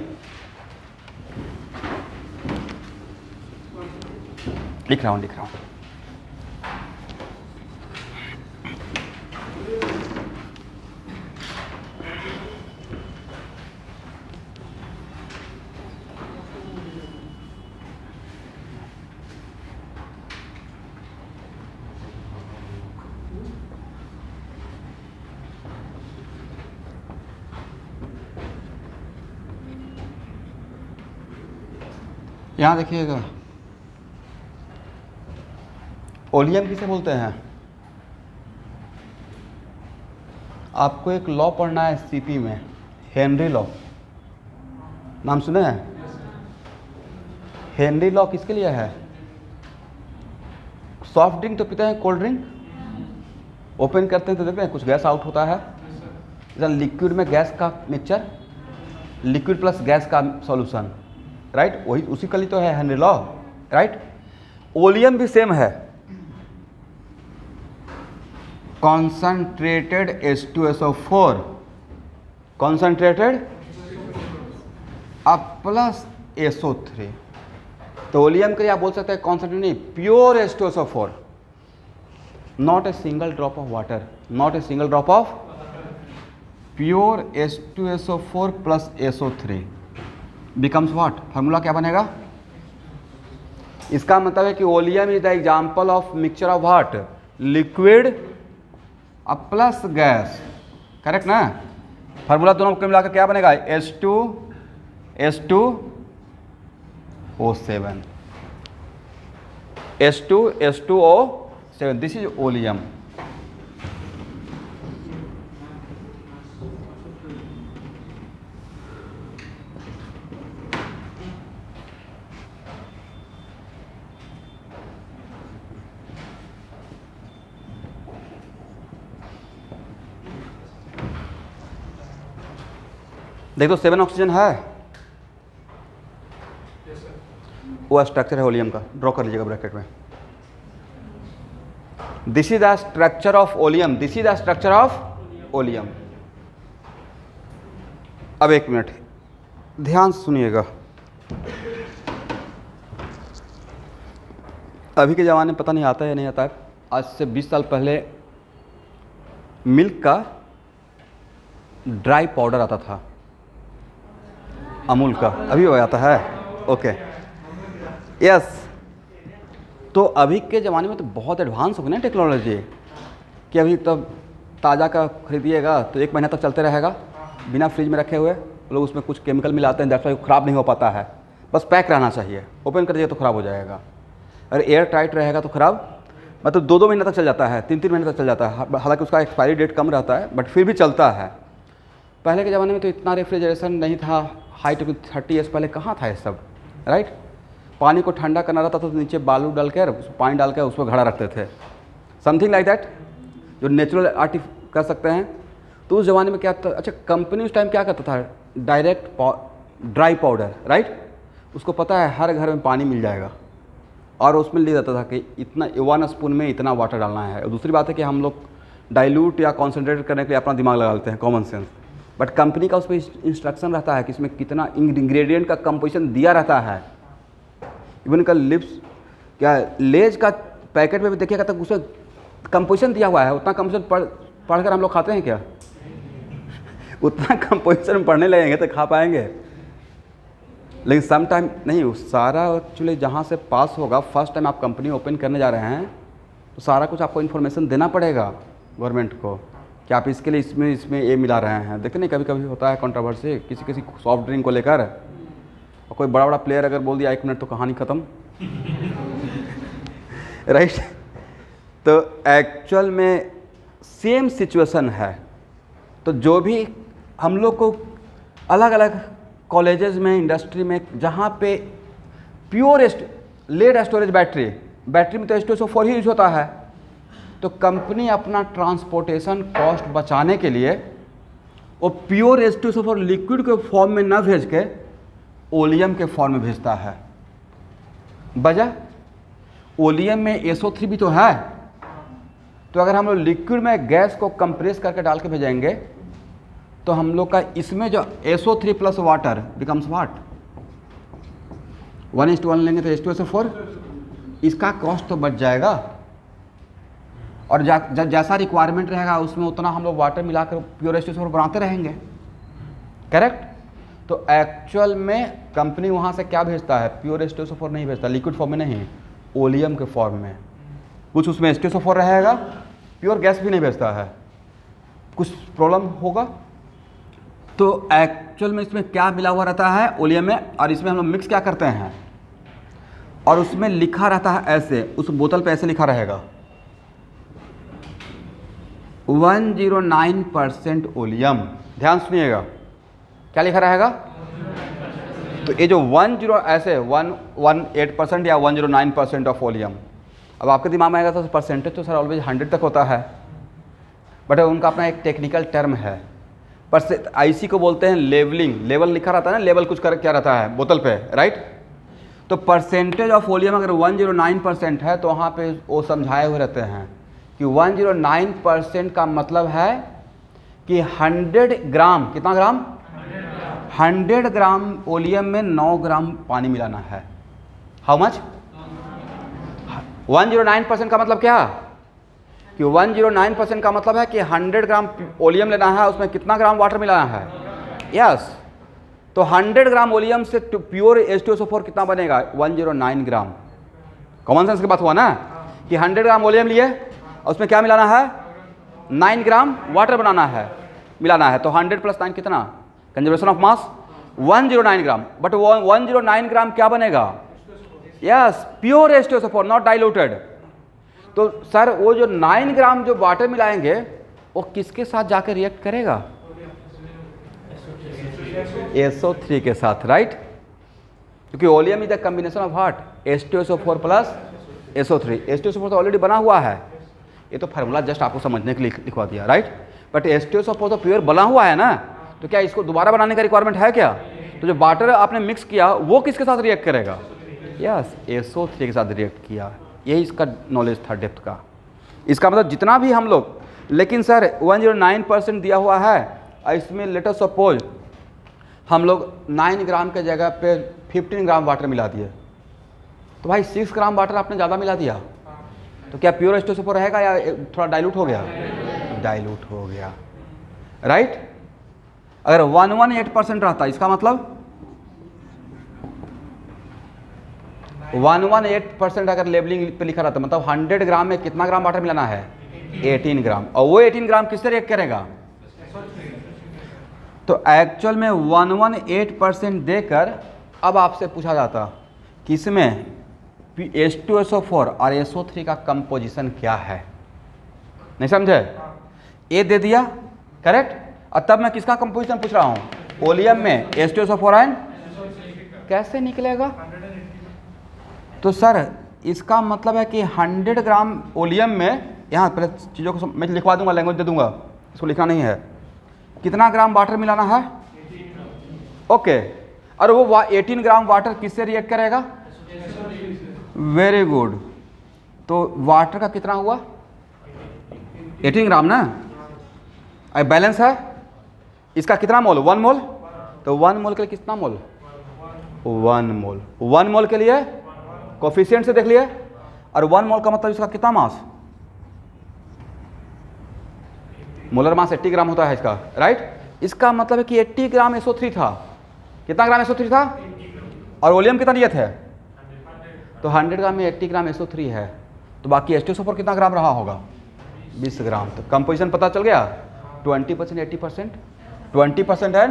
लिख रहा हूँ। यहाँ देखिएगा, ओलियम किसे बोलते हैं? आपको एक लॉ पढ़ना है सीपी में, हेनरी लॉ, नाम सुने हैं? हेनरी लॉ किसके लिए है? सॉफ्ट ड्रिंक तो पीते हैं, कोल्ड ड्रिंक ओपन करते हैं तो देखते हैं कुछ गैस आउट होता है, लिक्विड में गैस का मिक्सचर, लिक्विड प्लस गैस का सॉल्यूशन, राइट, वही उसी का लिए तो है हेनरी लॉ, राइट। ओलियम भी सेम है, कॉन्सनट्रेटेड H2SO4, कॉन्सनट्रेटेड अब प्लस SO3, तो ओलियम के लिए आप बोल सकते हैं कॉन्सनट्रेटेड नहीं, pure H2SO4, not a single drop of water, not a single drop of, pure H2SO4 plus SO3 becomes what? Formula क्या बनेगा? इसका मतलब है कि oleum is the example of mixture of what? Liquid plus gas, correct ना? Formula दोनों को मिलाकर क्या बनेगा? H2O7, H2O7, this is oleum. देख दो, 7 ऑक्सीजन है, वो स्ट्रक्चर है ओलियम का, ड्रॉ कर लीजिएगा ब्रैकेट में। This is the structure of oleum, this is the structure of oleum. अब एक मिनट ध्यान से सुनिएगा, अभी के ज़माने में पता नहीं आता है या नहीं आता है, आज से 20 साल पहले मिल्क का ड्राई पाउडर आता था, अमूल का, अभी वो आता है, ओके, यस। तो अभी के ज़माने में तो बहुत एडवांस हो गई ना टेक्नोलॉजी, कि अभी तब ताज़ा का खरीदिएगा तो 1 महीना तक चलते रहेगा, बिना फ्रिज में रखे हुए। लोग उसमें कुछ केमिकल मिलाते हैं, दैट्स व्हाई ख़राब नहीं हो पाता है, बस पैक रहना चाहिए, ओपन कर दिए तो ख़राब हो जाएगा, अगर एयर टाइट रहेगा तो ख़राब, मतलब 2-2 महीने तक चल जाता है, 3-3 महीने तक चल जाता है, हालांकि उसका एक्सपायरी डेट कम रहता है, बट फिर भी चलता है। पहले के ज़माने में तो इतना रेफ्रिजरेशन नहीं था, हाई टेक 30 ईयर्स पहले कहाँ था ये सब, राइट। पानी को ठंडा करना रहता था तो नीचे बालू डाल कर, पानी डाल कर उसको घड़ा रखते थे, समथिंग लाइक दैट, जो नेचुरल आर्टिफ कर सकते हैं। तो उस ज़माने में क्या था, अच्छा कंपनी उस टाइम क्या करता था, डायरेक्ट ड्राई पाउडर, राइट, उसको पता है हर घर में पानी मिल जाएगा, और उसमें ले जाता था कि इतना 1 स्पून में इतना वाटर डालना है। और दूसरी बात है कि हम लोग डाइल्यूट या कॉन्सेंट्रेट करने के लिए अपना दिमाग लगा लेते हैं, कॉमन सेंस, बट कंपनी का उस पर इंस्ट्रक्शन रहता है कि इसमें कितना इंग्रेडिएंट का कंपोजिशन दिया रहता है। इवन का लिप्स क्या लेज का पैकेट में भी देखिएगा तो उसमें कंपोजिशन दिया हुआ है, उतना कंपोजिशन पढ़कर हम लोग खाते हैं क्या? उतना कंपोजिशन पढ़ने लगेंगे तो खा पाएंगे, लेकिन सम टाइम नहीं। वो सारा एक्चुअली जहाँ से पास होगा, फर्स्ट टाइम आप कंपनी ओपन करने जा रहे हैं तो सारा कुछ आपको इन्फॉर्मेशन देना पड़ेगा गवर्नमेंट को कि आप इसके लिए इसमें ये मिला रहे हैं। देखते नहीं, कभी कभी होता है कंट्रोवर्सी किसी सॉफ्ट ड्रिंक को लेकर, और कोई बड़ा प्लेयर अगर बोल दिया 1 मिनट तो कहानी ख़त्म। राइट। तो एक्चुअल में सेम सिचुएशन है। तो जो भी हम लोग को अलग अलग कॉलेजेस में, इंडस्ट्री में, जहाँ पे प्योर लेड स्टोरेज बैटरी में तो H2SO4 ही यूज होता है, तो कंपनी अपना ट्रांसपोर्टेशन कॉस्ट बचाने के लिए वो प्योर H2SO4 लिक्विड के फॉर्म में न भेज के ओलियम के फॉर्म में भेजता है। वजह, ओलियम में SO3 भी तो है, तो अगर हम लोग लिक्विड में गैस को कंप्रेस करके डाल के भेजेंगे तो हम लोग का इसमें जो SO3 प्लस वाटर बिकम्स वाट 1:1 लेंगे तो H2SO4, इसका कॉस्ट तो बच जाएगा। और जैसा रिक्वायरमेंट रहेगा उसमें उतना हम लोग वाटर मिलाकर प्योर H2SO4 बनाते रहेंगे। करेक्ट। तो एक्चुअल में कंपनी वहाँ से क्या भेजता है, प्योर H2SO4 नहीं भेजता, लिक्विड फॉर्म में नहीं, ओलियम के फॉर्म में। कुछ उसमें H2SO4 रहेगा, प्योर गैस भी नहीं भेजता है, कुछ प्रॉब्लम होगा। तो एक्चुअल में इसमें क्या मिला हुआ रहता है ओलियम में, और इसमें हम लोग मिक्स क्या करते हैं, और उसमें लिखा रहता है ऐसे, उस बोतल पे ऐसे लिखा रहेगा 109% ओलियम। ध्यान सुनिएगा क्या लिखा रहेगा। तो ये जो 118% या 109% ऑफ ओलियम, अब आपके दिमाग में आएगा तो परसेंटेज तो सर ऑलवेज 100 तक होता है, बट उनका अपना एक टेक्निकल टर्म है। पर आईसी को बोलते हैं लेवलिंग, लेवल लिखा रहता है ना, लेवल कुछ कर क्या रहता है बोतल पे, राइट। तो परसेंटेज ऑफ वॉल्यूम अगर 109% है तो वहाँ पे वो समझाए हुए रहते हैं कि 109% का मतलब है कि 100 ग्राम, कितना ग्राम, 100 ग्राम वॉल्यूम में 9 ग्राम पानी मिलाना है। How much? 109% का मतलब क्या कि 109% का मतलब है कि 100 ग्राम ओलियम लेना है, उसमें कितना ग्राम वाटर मिलाना है। यस। तो 100 ग्राम ओलियम से प्योर H2SO4 कितना बनेगा, 109 ग्राम। कॉमन सेंस की बात हुआ ना कि 100 ग्राम ओलियम लिए और उसमें क्या मिलाना है, 9 ग्राम वाटर बनाना है, मिलाना है। तो 100 + 9 कितना, conservation of mass 109 gram. But 109 ग्राम क्या बनेगा, yes, pure H2SO4 not diluted. तो सर वो जो 9 ग्राम जो वाटर मिलाएंगे वो किसके साथ जाकर रिएक्ट करेगा, SO3 के साथ, राइट। क्योंकि oleum is the combination of what, H2SO4 plus SO3। H2SO4 तो ऑलरेडी बना हुआ है, ये तो फार्मूला जस्ट आपको समझने के लिए लिखवा दिया, राइट। बट H2SO4 तो प्योर बना हुआ है ना, तो क्या इसको दोबारा बनाने का रिक्वायरमेंट है क्या। तो जो वाटर आपने मिक्स किया वो किसके साथ रिएक्ट करेगा, यस, SO3 के साथ रिएक्ट किया। यही इसका नॉलेज था डेप्थ का। इसका मतलब जितना भी हम लोग, लेकिन सर 109% दिया हुआ है, इसमें लेट अस सपोज हम लोग 9 ग्राम के जगह पे 15 ग्राम वाटर मिला दिए, तो भाई 6 ग्राम वाटर आपने ज़्यादा मिला दिया, तो क्या प्योर H2SO4 रहेगा या थोड़ा डाइल्यूट हो गया, डाइल्यूट हो गया, राइट। अगर 118% रहता, इसका मतलब 118% अगर लेबलिंग पे लिखा रहता, मतलब 100 ग्राम में कितना ग्राम वाटर मिलाना है, 18 ग्राम। और वो 18 ग्राम किससे रिएक्ट करेगा, तो एक्चुअल में 118% देकर अब आपसे पूछा जाता कि इसमें H2SO4 और SO3 का कंपोजिशन क्या है, नहीं समझे, ये दे दिया, करेक्ट। और तब मैं किसका कंपोजिशन पूछ रहा हूँ, ओलियम में H2SO4 एंड कैसे निकलेगा। तो सर इसका मतलब है कि 100 ग्राम ओलियम में, यहाँ पहले चीज़ों को मैं लिखवा दूंगा, लैंग्वेज दे दूंगा, इसको लिखना नहीं है, कितना ग्राम वाटर मिलाना है, ओके। और वो 18 ग्राम वाटर किससे रिएक्ट करेगा, वेरी गुड। तो वाटर का कितना हुआ, 18 ग्राम ना, अब बैलेंस है, इसका कितना मोल, 1 मोल। तो 1 मोल के लिए कितना मोल, 1 मोल। 1 मोल के लिए कोफिशिएंट से देख लिए, और 1 मोल का मतलब इसका कितना मास, मोलर मास 80 ग्राम होता है इसका, राइट। इसका मतलब है कि 80 ग्राम SO3 था। कितना ग्राम SO3 था? और वॉल्यूम कितना दिए थे? तो 100 ग्राम में 80 ग्राम SO3 है, तो बाकी H2SO4 कितना ग्राम रहा होगा? 20 ग्राम। तो कंपोजिशन पता चल गया, 20%, 80%, 20% है।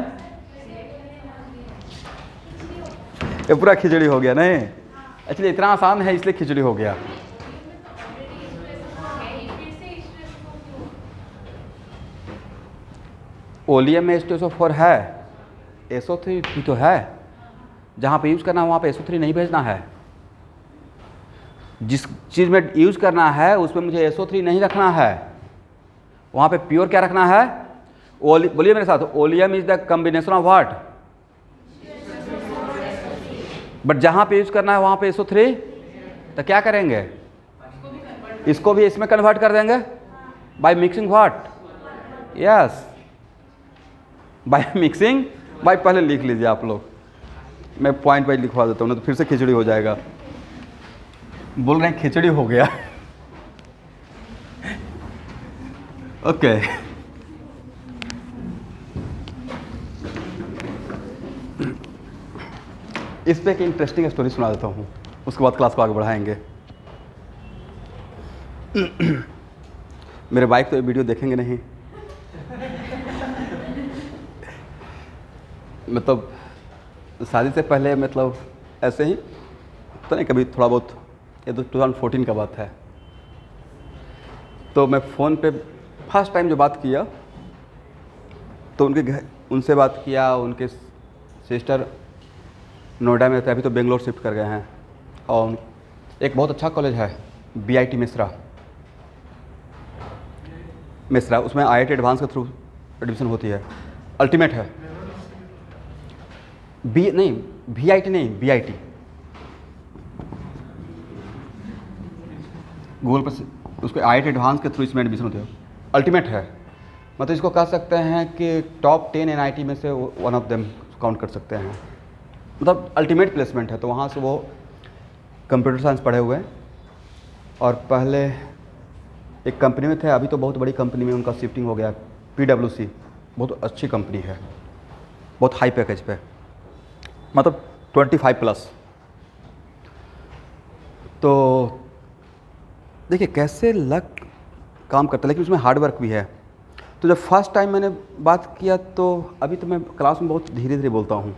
ये पूरा खिचड़ी हो गया नहीं? एक्चुअली इतना आसान है इसलिए खिचड़ी हो गया। वॉल्यूम में H2SO4 है, SO3 भी तो है। जहाँ पे यूज़ करना है वहाँ पे SO3 नहीं भेजना है। जिस चीज़ में यूज़ करना है उसमें मुझे SO3 नहीं रखना है, वहाँ पे प्योर क्या रखना है? बोलिए मेरे साथ, volume is the combination of what? But जहाँ पे यूज़ करना है वहाँ पे SO3, तो क्या करेंगे? इसको भी इसमें कन्वर्ट कर देंगे by mixing what? Yes, by mixing. By पहले लिख लीजिए आप लोग, मैं पॉइंट वाइज लिखवा देता हूँ, ना तो फिर से खिचड़ी हो जाएगा। बोल रहे हैं खिचड़ी हो गया। ओके इस पे एक इंटरेस्टिंग स्टोरी सुना देता हूँ, उसके बाद क्लास को आगे बढ़ाएंगे। मेरे वाइफ तो ये वीडियो देखेंगे नहीं, मतलब शादी से पहले मतलब ऐसे ही तो नहीं, कभी थोड़ा बहुत, ये तो 2014 का बात है। तो मैं फ़ोन पे फर्स्ट टाइम जो बात किया तो उनके घर, उनसे बात किया। उनके सिस्टर नोएडा में थे, अभी तो बेंगलोर शिफ्ट कर गए हैं। और एक बहुत अच्छा कॉलेज है BIT मिश्रा, उसमें IIT एडवांस के थ्रू एडमिशन होती है, अल्टीमेट है। VIT नहीं, BIT। गूगल पर उसको IIT एडवांस के थ्रू इसमें एडमिशन होती है, अल्टीमेट है। मतलब इसको कह सकते हैं कि टॉप 10 NIT में से वन ऑफ देम काउंट कर सकते हैं। मतलब अल्टीमेट प्लेसमेंट है। तो वहाँ से वो कंप्यूटर साइंस पढ़े हुए हैं और पहले एक कंपनी में थे, अभी तो बहुत बड़ी कंपनी में उनका शिफ्टिंग हो गया, PwC, बहुत अच्छी कंपनी है, बहुत हाई पैकेज पे, मतलब 25+। तो देखिए कैसे लक काम करता है, लेकिन उसमें हार्ड वर्क भी है। तो जब फर्स्ट टाइम मैंने बात किया तो अभी तो मैं क्लास में बहुत धीरे धीरे बोलता हूँ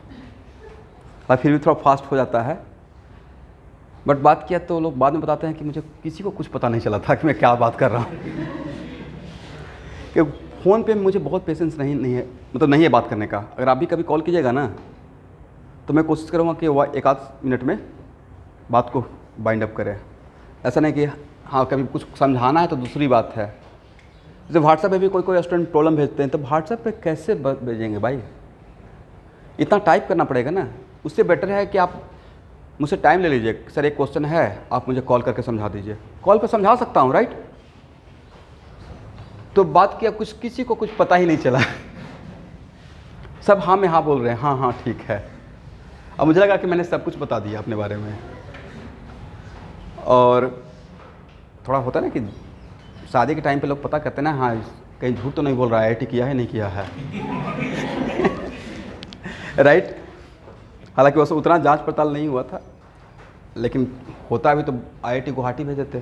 और फिर भी थोड़ा फास्ट हो जाता है, बट बात किया तो लोग बाद में बताते हैं कि मुझे किसी को कुछ पता नहीं चला था कि मैं क्या बात कर रहा हूँ। कि फ़ोन पे मुझे बहुत पेशेंस नहीं है, मतलब नहीं है बात करने का। अगर आप भी कभी कॉल कीजिएगा ना तो मैं कोशिश करूँगा कि वह 1-8 मिनट में बात को बाइंड अप करें। ऐसा नहीं कि हाँ कभी कुछ समझाना है तो दूसरी बात है। जैसे व्हाट्सएप पे भी कोई स्टूडेंट प्रॉब्लम भेजते हैं तो व्हाट्सएप पे कैसे भेजेंगे भाई, इतना टाइप करना पड़ेगा ना। उससे बेटर है कि आप मुझसे टाइम ले लीजिए, सर एक क्वेश्चन है आप मुझे कॉल करके समझा दीजिए। कॉल पे समझा सकता हूँ, राइट। तो बात किया, कुछ किसी को कुछ पता ही नहीं चला। सब हाँ में हाँ बोल रहे हैं, हाँ हाँ ठीक है। अब मुझे लगा कि मैंने सब कुछ बता दिया अपने बारे में। और थोड़ा होता है ना कि शादी के टाइम पे लोग पता करते हैं ना, हाँ कहीं झूठ तो नहीं बोल रहा है, IIT किया है नहीं किया है। राइट। हालांकि वैसे उतना जांच पड़ताल नहीं हुआ था, लेकिन होता भी तो IIT गुवाहाटी भेज देते,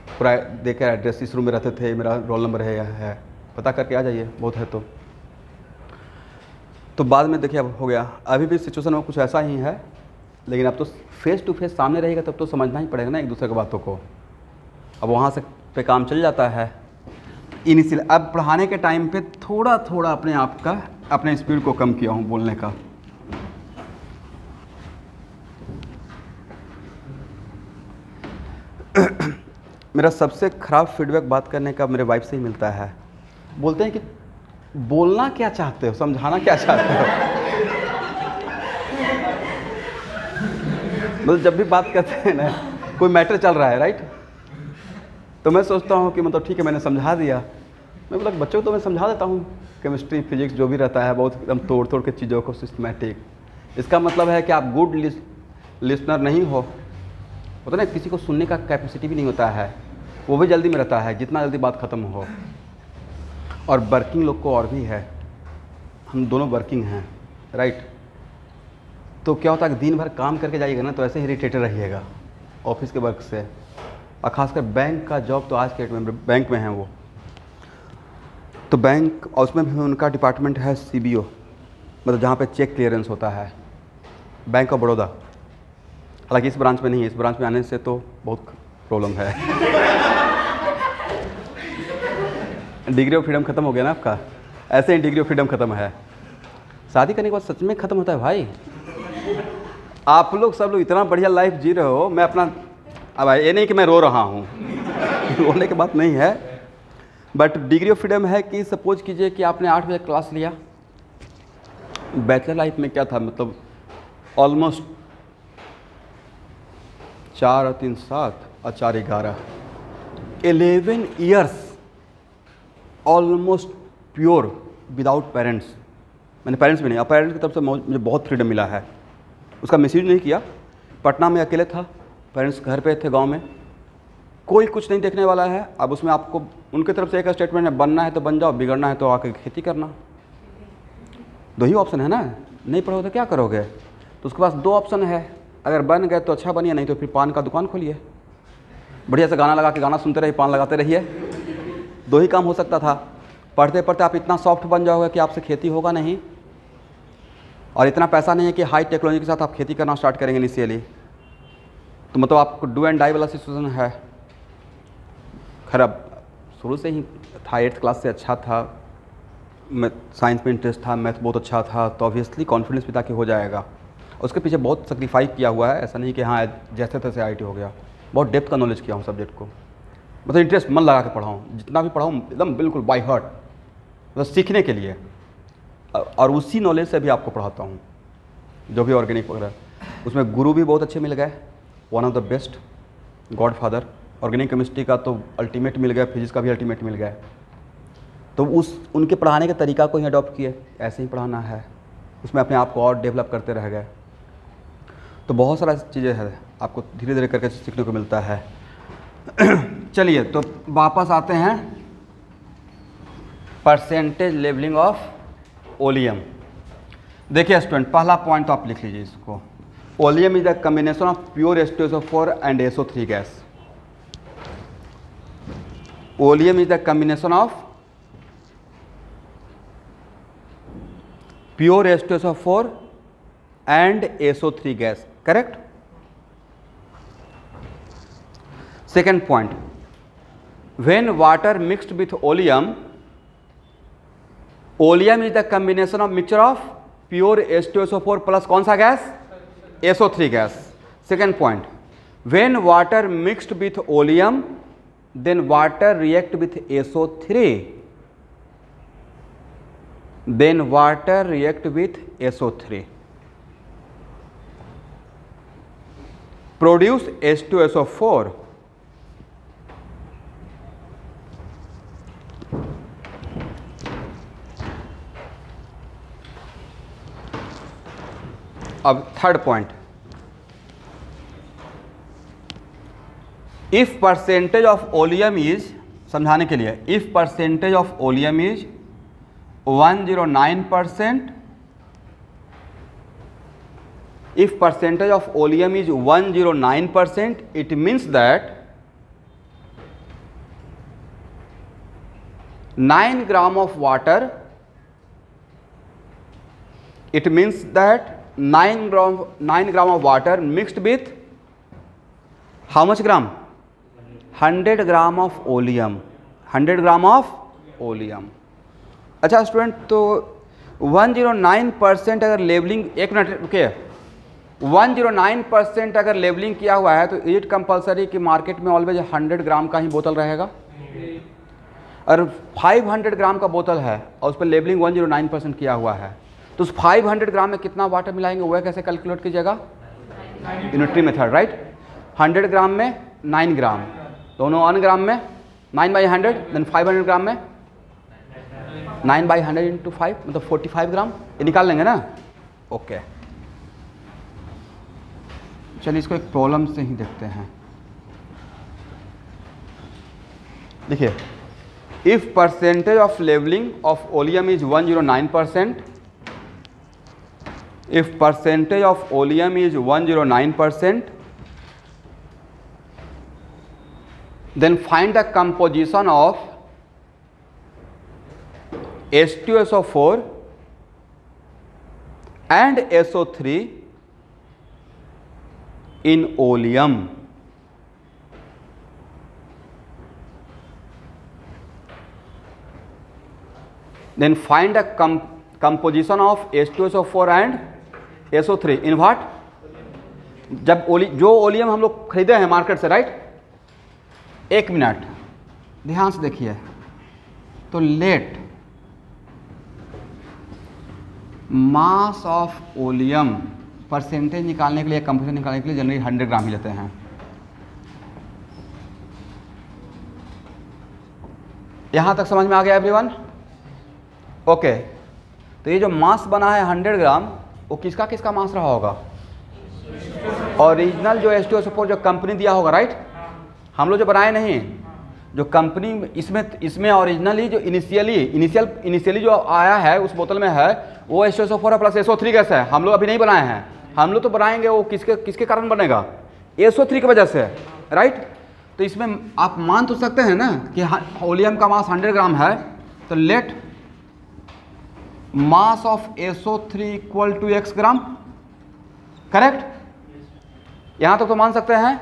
पूरा देकर एड्रेस, इस रूम में रहते थे, मेरा रोल नंबर है, पता करके आ जाइए, बहुत है। तो बाद में देखिए अब हो गया। अभी भी सिचुएशन में कुछ ऐसा ही है, लेकिन अब तो फेस टू फेस सामने रहेगा तब तो समझना ही पड़ेगा ना एक दूसरे की बातों को। अब वहाँ से पे काम चल जाता है इनिशियल। अब पढ़ाने के टाइम पे थोड़ा थोड़ा अपने आप का, अपने स्पीड को कम किया हूँ बोलने का। मेरा सबसे ख़राब फीडबैक बात करने का मेरे वाइफ से ही मिलता है। बोलते हैं कि बोलना क्या चाहते हो, समझाना क्या चाहते हो। मतलब जब भी बात करते हैं ना, कोई मैटर चल रहा है, राइट, तो मैं सोचता हूँ कि मतलब ठीक है मैंने समझा दिया। मैं मतलब बच्चों को तो मैं समझा देता हूँ, केमिस्ट्री फिजिक्स जो भी रहता है बहुत एकदम तोड़ तोड़ के चीज़ों को सिस्टमेटिक। इसका मतलब है कि आप गुड लिसनर नहीं हो। होता ना किसी को सुनने का कैपेसिटी भी नहीं होता है, वो भी जल्दी में रहता है जितना जल्दी बात ख़त्म हो। और वर्किंग लोग को और भी है, हम दोनों वर्किंग हैं, राइट। तो क्या होता है कि दिन भर काम करके जाइएगा ना तो ऐसे ही इरिटेटेड रहिएगा ऑफिस के वर्क से, और ख़ासकर बैंक का जॉब तो आज के डेट में बैंक में है वो, तो बैंक और उसमें भी उनका डिपार्टमेंट है CBO, मतलब जहाँ पे चेक क्लियरेंस होता है, बैंक ऑफ बड़ौदा। हालांकि इस ब्रांच में नहीं है, इस ब्रांच में आने से तो बहुत प्रॉब्लम है। डिग्री ऑफ फ्रीडम खत्म हो गया ना आपका, ऐसे ही डिग्री ऑफ फ्रीडम खत्म है। शादी करने के बाद सच में खत्म होता है भाई। आप लोग सब लोग इतना बढ़िया लाइफ जी रहे हो, मैं अपना, अब ये नहीं कि मैं रो रहा हूँ रोने की बात नहीं है, बट डिग्री ऑफ फ्रीडम है कि सपोज कीजिए कि आपने 8 बजे क्लास लिया। बैचलर लाइफ में क्या था, मतलब ऑलमोस्ट 4 और 3 7 और 4 11 11 years almost pure without parents. मैंने पेरेंट्स भी नहीं, अब पेरेंट्स की तरफ से मुझे बहुत फ्रीडम मिला है, उसका मिसयूज नहीं किया। पटना में अकेले था, पेरेंट्स घर पे थे गांव में, कोई कुछ नहीं देखने वाला है। अब उसमें आपको उनकी तरफ से एक स्टेटमेंट है, बनना है तो बन जाओ, बिगड़ना है तो आके खेती करना, 2 ही ऑप्शन है ना। नहीं पढ़ोगे तो क्या करोगे, तो उसके पास 2 ऑप्शन है, अगर बन गए तो अच्छा बनिए, नहीं तो फिर पान का दुकान खोलिए, बढ़िया से गाना लगा के गाना सुनते रहिए, पान लगाते रहिए। 2 ही काम हो सकता था। पढ़ते पढ़ते आप इतना सॉफ्ट बन जाओगे कि आपसे खेती होगा नहीं, और इतना पैसा नहीं है कि हाई टेक्नोलॉजी के साथ आप खेती करना स्टार्ट करेंगे इनिशियली, तो मतलब आपको डू एंड डाई वाला सिचुएशन है। खैर अब शुरू से ही था, 8th क्लास से अच्छा था, मैं साइंस में इंटरेस्ट था, मैथ बहुत अच्छा था, तो ऑब्वियसली कॉन्फिडेंस भी था कि हो जाएगा। उसके पीछे बहुत सेक्रीफाइस किया हुआ है, ऐसा नहीं कि हाँ जैसे तैसे IIT हो गया। बहुत डेप्थ का नॉलेज किया हूँ सब्जेक्ट को, मतलब इंटरेस्ट मन लगा के पढ़ा हूँ, जितना भी पढ़ा हूँ एकदम बिल्कुल बाय हार्ट, मतलब सीखने के लिए, और उसी नॉलेज से भी आपको पढ़ाता हूँ जो भी ऑर्गेनिक वगैरह। उसमें गुरु भी बहुत अच्छे मिल गए, one of the best, God father. Organic chemistry का तो अल्टीमेट मिल गया, फिजिक्स का भी अल्टीमेट मिल गया, तो उनके पढ़ाने के तरीका को ही अडॉप्ट किए, ऐसे ही पढ़ाना है, उसमें अपने आप को और डेवलप करते रह गए। तो बहुत सारा चीज़ें हैं, आपको धीरे धीरे करके सीखने को मिलता है। चलिए तो वापस आते हैं परसेंटेज लेवलिंग ऑफ ओलियम। देखिए स्टूडेंट, पहला पॉइंट तो आप लिख लीजिए इसको, oleum is the combination of pure H2SO4 and SO3 gas. Oleum is the combination of pure H2SO4 and SO3 gas, correct? Second point, when water mixed with oleum, oleum is the combination of mixture of pure H2SO4 plus कौन सा gas, SO3 gas. Second point, when water mixed with oleum, then water react with SO3. Then water react with SO3. Produce H2SO4. अब third point, if percentage of oleum is, समझाने के लिए, if percentage of oleum is 109%, if percentage of oleum is 109%, it means that 9 gram of water, it means that 9 gram of water mixed with how much gram, 100 gram of oleum, 100 gram of oleum. अच्छा student, तो 109% अगर levelling, एक minute रुकिए, 109% अगर levelling किया हुआ है तो इज इट कंपलसरी कि मार्केट में ऑलवेज 100 ग्राम का ही बोतल रहेगा? और 500 ग्राम का बोतल है और उस पर लेवलिंग 109% किया हुआ है, तो उस 500 ग्राम में कितना वाटर मिलाएंगे वह कैसे कैलकुलेट कीजिएगा? Unitary method, right. 100 ग्राम में 9 ग्राम, दोनों 1 ग्राम में 9/100, देन 500 ग्राम में 9/100 इंटू 5 मतलब 45 ग्राम, ये निकाल लेंगे ना? ओके चलिए इसको एक प्रॉब्लम से ही देखते हैं। देखिए if percentage of leveling of oleum is 109%, if percentage of oleum is 109%, then find the composition of H2SO4 and SO3 in oleum. Then find the composition of H2SO4 and SO3 in what? जब जो oleum हम लोग खरीदे हैं market से, right? एक minute ध्यान से देखिए। तो let mass of oleum percentage निकालने के लिए, कंपोजिशन निकालने के लिए जनरली 100 ग्राम ही लेते हैं। यहां तक समझ में आ गया एवरीवन? ओके। तो ये जो मास बना है 100 ग्राम, वो किसका किसका मास रहा होगा? ओरिजिनल जो H2SO4 जो कंपनी दिया होगा, राइट? हम लोग जो बनाए नहीं, जो कंपनी इसमें ओरिजिनली जो इनिशियली जो आया है उस बोतल में है, वो H2SO4 प्लस SO3 गैस है। हम लोग अभी नहीं बनाए हैं, हम लोग तो बनाएंगे। वो किसके कारण बनेगा? SO3 की वजह से, राइट? तो इसमें आप मान तो सकते हैं ना कि ओलियम का मास 100 ग्राम है, तो let mass of SO3 equal to x gram, correct? यहां तक तो मान सकते हैं।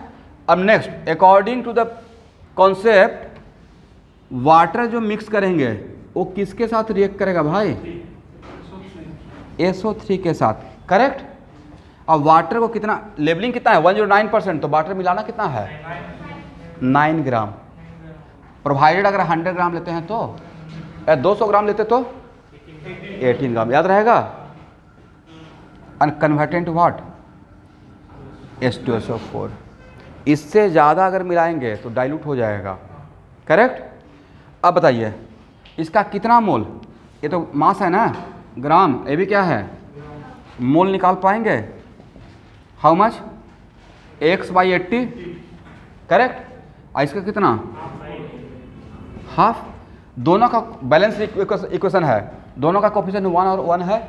अब next, according to the concept, water जो मिक्स करेंगे वो किसके साथ रिएक्ट करेगा भाई? SO3 के साथ, करेक्ट? अब वाटर को कितना, लेवलिंग कितना है? 109%, तो वाटर मिलाना कितना है? 9 ग्राम। प्रोवाइडेड अगर 100 ग्राम लेते हैं तो, 200 ग्राम लेते तो 18 ग्राम, याद रहेगा? And converted to what? H2SO4। इससे ज़्यादा अगर मिलाएंगे तो डाइल्यूट हो जाएगा, करेक्ट? अब बताइए इसका कितना मोल? ये तो मास है ना, ग्राम, ये भी क्या है? मोल निकाल पाएंगे? How much? x/80, correct? और इसका कितना? हाफ। दोनों का बैलेंस इक्वेशन है, दोनों का कोफिशिएंट 1 और 1 है।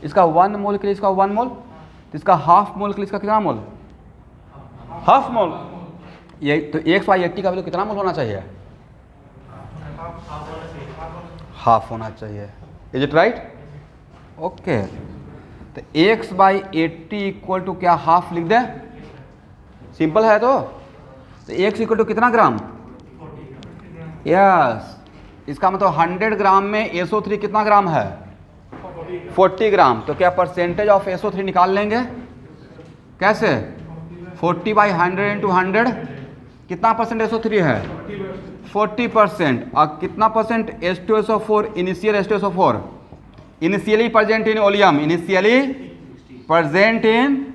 इसका 1 मोल के लिए इसका 1 मोल, तो इसका हाफ मोल के लिए इसका कितना मोल? Half mole. ये तो x/80 का वैल्यू कितना मोल होना चाहिए? हाफ होना चाहिए। Is it right? ओके। तो x/80 इक्वल टू क्या? हाफ लिख दे, सिंपल है। तो x इक्वल टू कितना ग्राम? यस। इसका मतलब 100 ग्राम में SO3 कितना ग्राम है? 40 ग्राम। तो क्या परसेंटेज ऑफ SO3 निकाल लेंगे? कैसे? 40/100 इंटू 100, कितना परसेंट SO3 है? 40%। और कितना percent H2SO4? Initial H2SO4 initially present in oleum, initially present in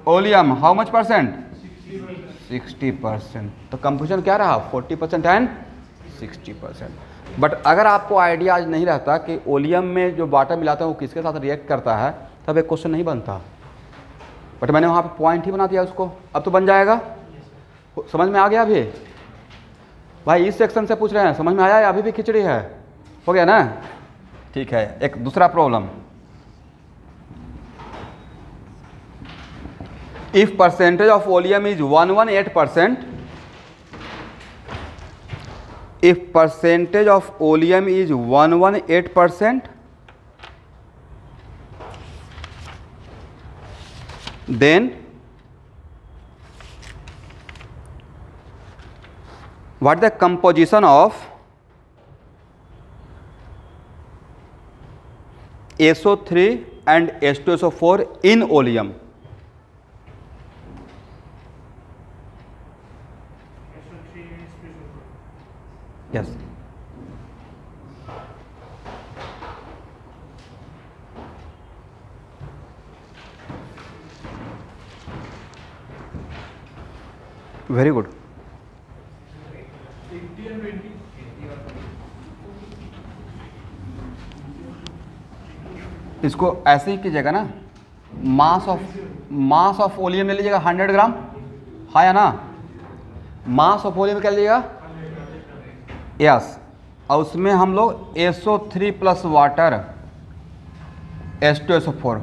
oleum, how much percent? 60%। तो कंपोजिशन क्या रहा? 40% एंड 60%। बट अगर आपको आइडिया आज नहीं रहता कि ओलियम में जो वाटर मिलाता है वो किसके साथ रिएक्ट करता है, तब एक क्वेश्चन नहीं बनता। बट मैंने वहाँ पे पॉइंट ही बना दिया उसको। अब तो बन जाएगा। समझ में आ गया? अभी भाई इस सेक्शन से पूछ रहे हैं, समझ में आया या अभी भी खिचड़ी है? हो गया ना? ठीक है। एक दूसरा problem, if percentage of oleum is 118%, if percentage of oleum is 118%, then what the composition of SO3 and H2SO4 in oleum? Yes. Very good. इसको ऐसे ही कीजिएगा ना, मास ऑफ ओलियम ले लीजिएगा 100 ग्राम, हाँ या ना? मास ऑफ ओलियम क्या लीजिएगा? यस। और उसमें हम लोग SO3 plus water H2SO4,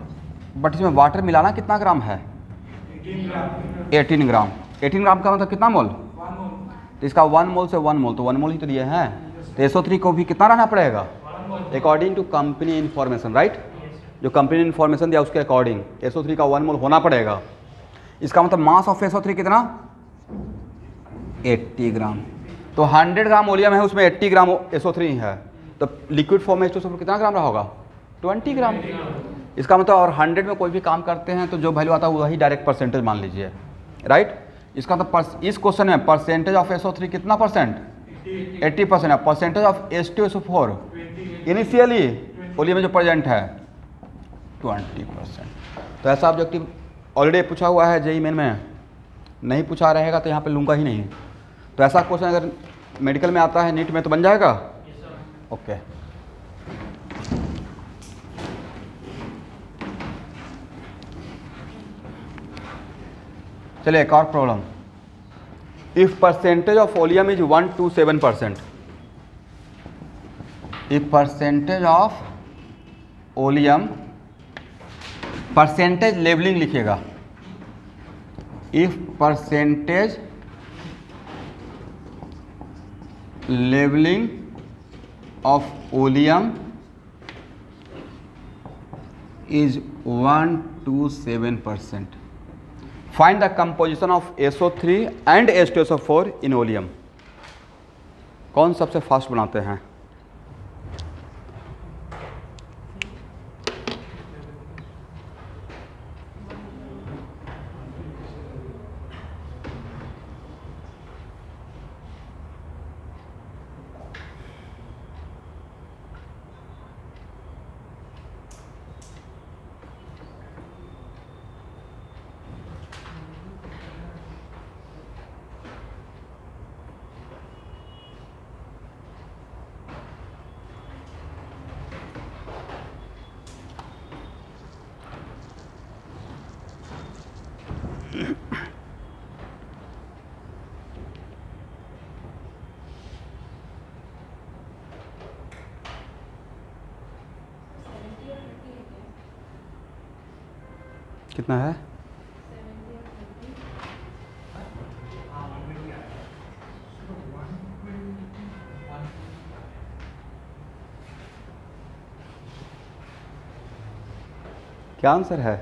but इसमें वाटर मिलाना कितना ग्राम है? 18 ग्राम। 18 ग्राम का मतलब कितना मोल? तो इसका 1 मोल से 1 मोल, तो 1 मोल ही तो दिए हैं। तो SO3 को भी कितना रहना पड़ेगा? According to company information, right? जो कंपनी ने इन्फॉर्मेशन दिया उसके अकॉर्डिंग SO3 का 1 मोल होना पड़ेगा। इसका मतलब मास ऑफ SO3 कितना? 80 ग्राम। तो 100 ग्राम ओलियम है, उसमें 80 ग्राम SO3 है, तो लिक्विड फॉर्म में H2SO4 कितना ग्राम रहा होगा? 20 ग्राम। इसका मतलब और 100 में कोई भी काम करते हैं तो जो वैल्यू आता है वही डायरेक्ट परसेंटेज मान लीजिए, राइट? इसका मतलब इस क्वेश्चन में परसेंटेज ऑफ SO3 कितना परसेंट? 80% है। Percentage of H2SO4 initially oleum में जो प्रेजेंट है 20%। तो ऐसा ऑब्जेक्टिव ऑलरेडी पूछा हुआ है जेईई मेन में, नहीं पूछा रहेगा तो यहाँ पे लूँगा ही नहीं। तो ऐसा क्वेश्चन अगर मेडिकल में आता है नीट में तो बन जाएगा। ओके, चलिए एक और problem. If percentage of oleum is 127%, if percentage of oleum, percentage labelling लिखिएगा, if percentage labelling of oleum is 127%, find the composition of SO3 and H2SO4 in oleum. कौन सबसे फास्ट बनाते हैं? कितना है? क्या आंसर है?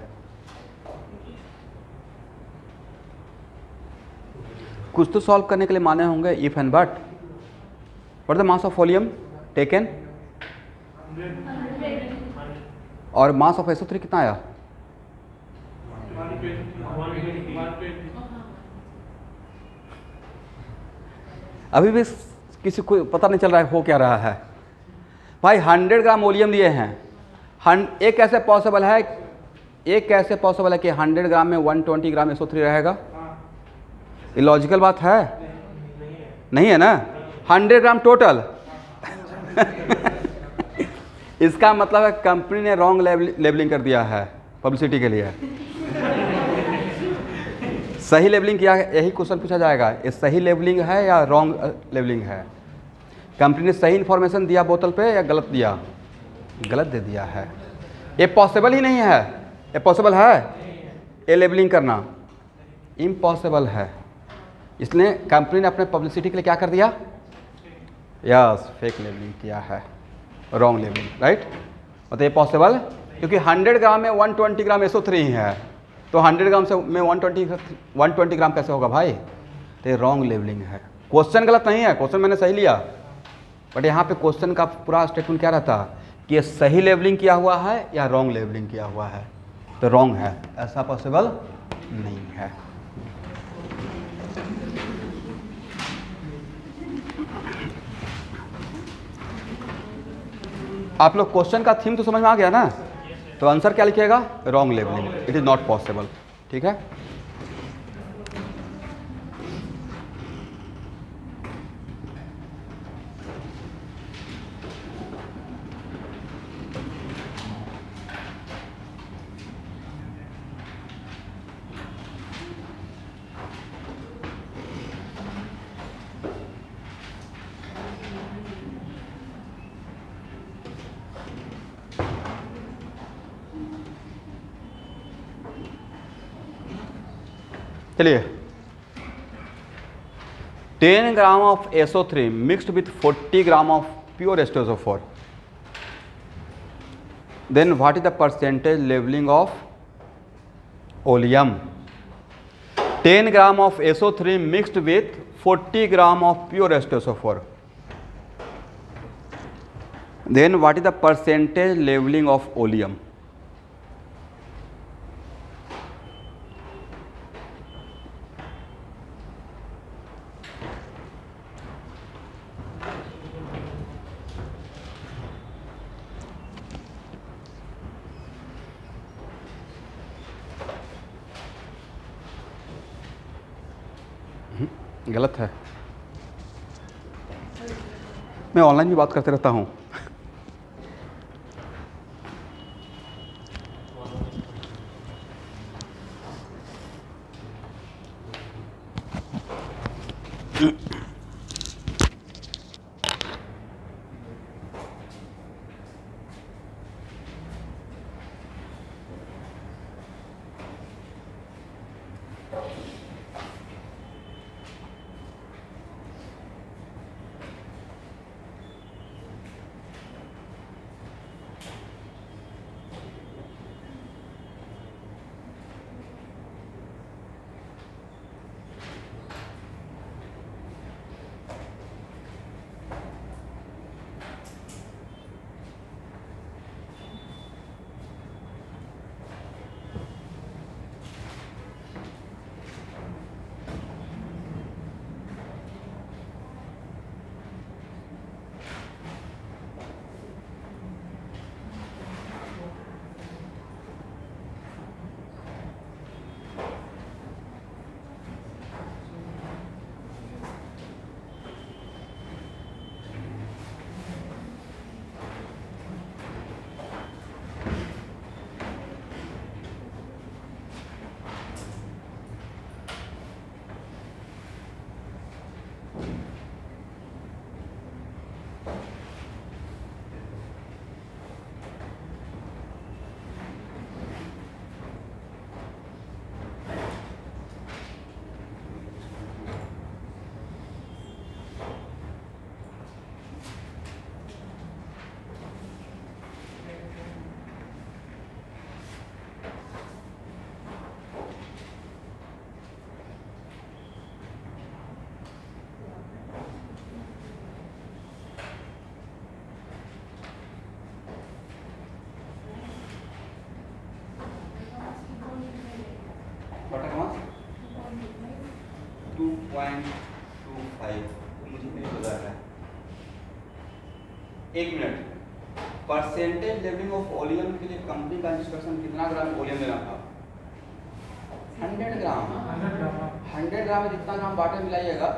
कुछ तो सॉल्व करने के लिए माने होंगे if and but. What the mass of volume taken और मास ऑफ SO3 कितना आया? अभी भी किसी को पता नहीं चल रहा है हो क्या रहा है भाई। 100 ग्राम वॉल्यूम दिए हैं। एक कैसे पॉसिबल है, एक कैसे पॉसिबल है कि 100 ग्राम में 120 ग्राम SO3 रहेगा? ये लॉजिकल बात है? नहीं है ना। 100 ग्राम टोटल इसका मतलब है कंपनी ने रॉन्ग लेबलिंग कर दिया है पब्लिसिटी के लिए। सही लेबलिंग किया है, यही क्वेश्चन पूछा जाएगा, ये सही लेबलिंग है या रॉन्ग लेबलिंग है? कंपनी ने सही इन्फॉर्मेशन दिया बोतल पे या गलत दिया? गलत दे दिया है। ये पॉसिबल ही नहीं है। ये पॉसिबल है ये लेबलिंग करना? इम्पॉसिबल है। इसलिए कंपनी ने अपने पब्लिसिटी के लिए क्या कर दिया? यस, फेक लेबलिंग किया है, रॉन्ग लेबलिंग, राइट? मतलब ये पॉसिबल, क्योंकि 100 ग्राम में 120 ग्राम SO3 ही है, तो 100 ग्राम से में 120 ग्राम कैसे होगा भाई? तो ये रॉन्ग लेबलिंग है। क्वेश्चन गलत नहीं है, क्वेश्चन मैंने सही लिया, बट यहाँ पे क्वेश्चन का पूरा स्टेटमेंट क्या रहता कि ये सही लेबलिंग किया हुआ है या रॉन्ग लेबलिंग किया हुआ है? तो रॉन्ग है, ऐसा पॉसिबल नहीं है। आप लोग क्वेश्चन का थीम तो समझ में आ गया ना? तो आंसर क्या लिखिएगा? Wrong labelling, it is not possible. ठीक है, चलिए 10 gram of SO3 mixed with 40 gram of pure H2SO4, then what is the percentage leveling of oleum? 10 gram of SO3 mixed with 40 gram of pure H2SO4, then what is the percentage leveling of oleum? गलत है, मैं online भी बात करते रहता हूँ। बटा कमा 2.25 मुझे नहीं पता है। एक minute, percentage labelling of oleum के लिए कंपनी का इंस्ट्रक्शन कितना ग्राम ओलियम लेना था? 100 ग्राम। 100 ग्राम में जितना ग्राम वाटर मिलाइएगा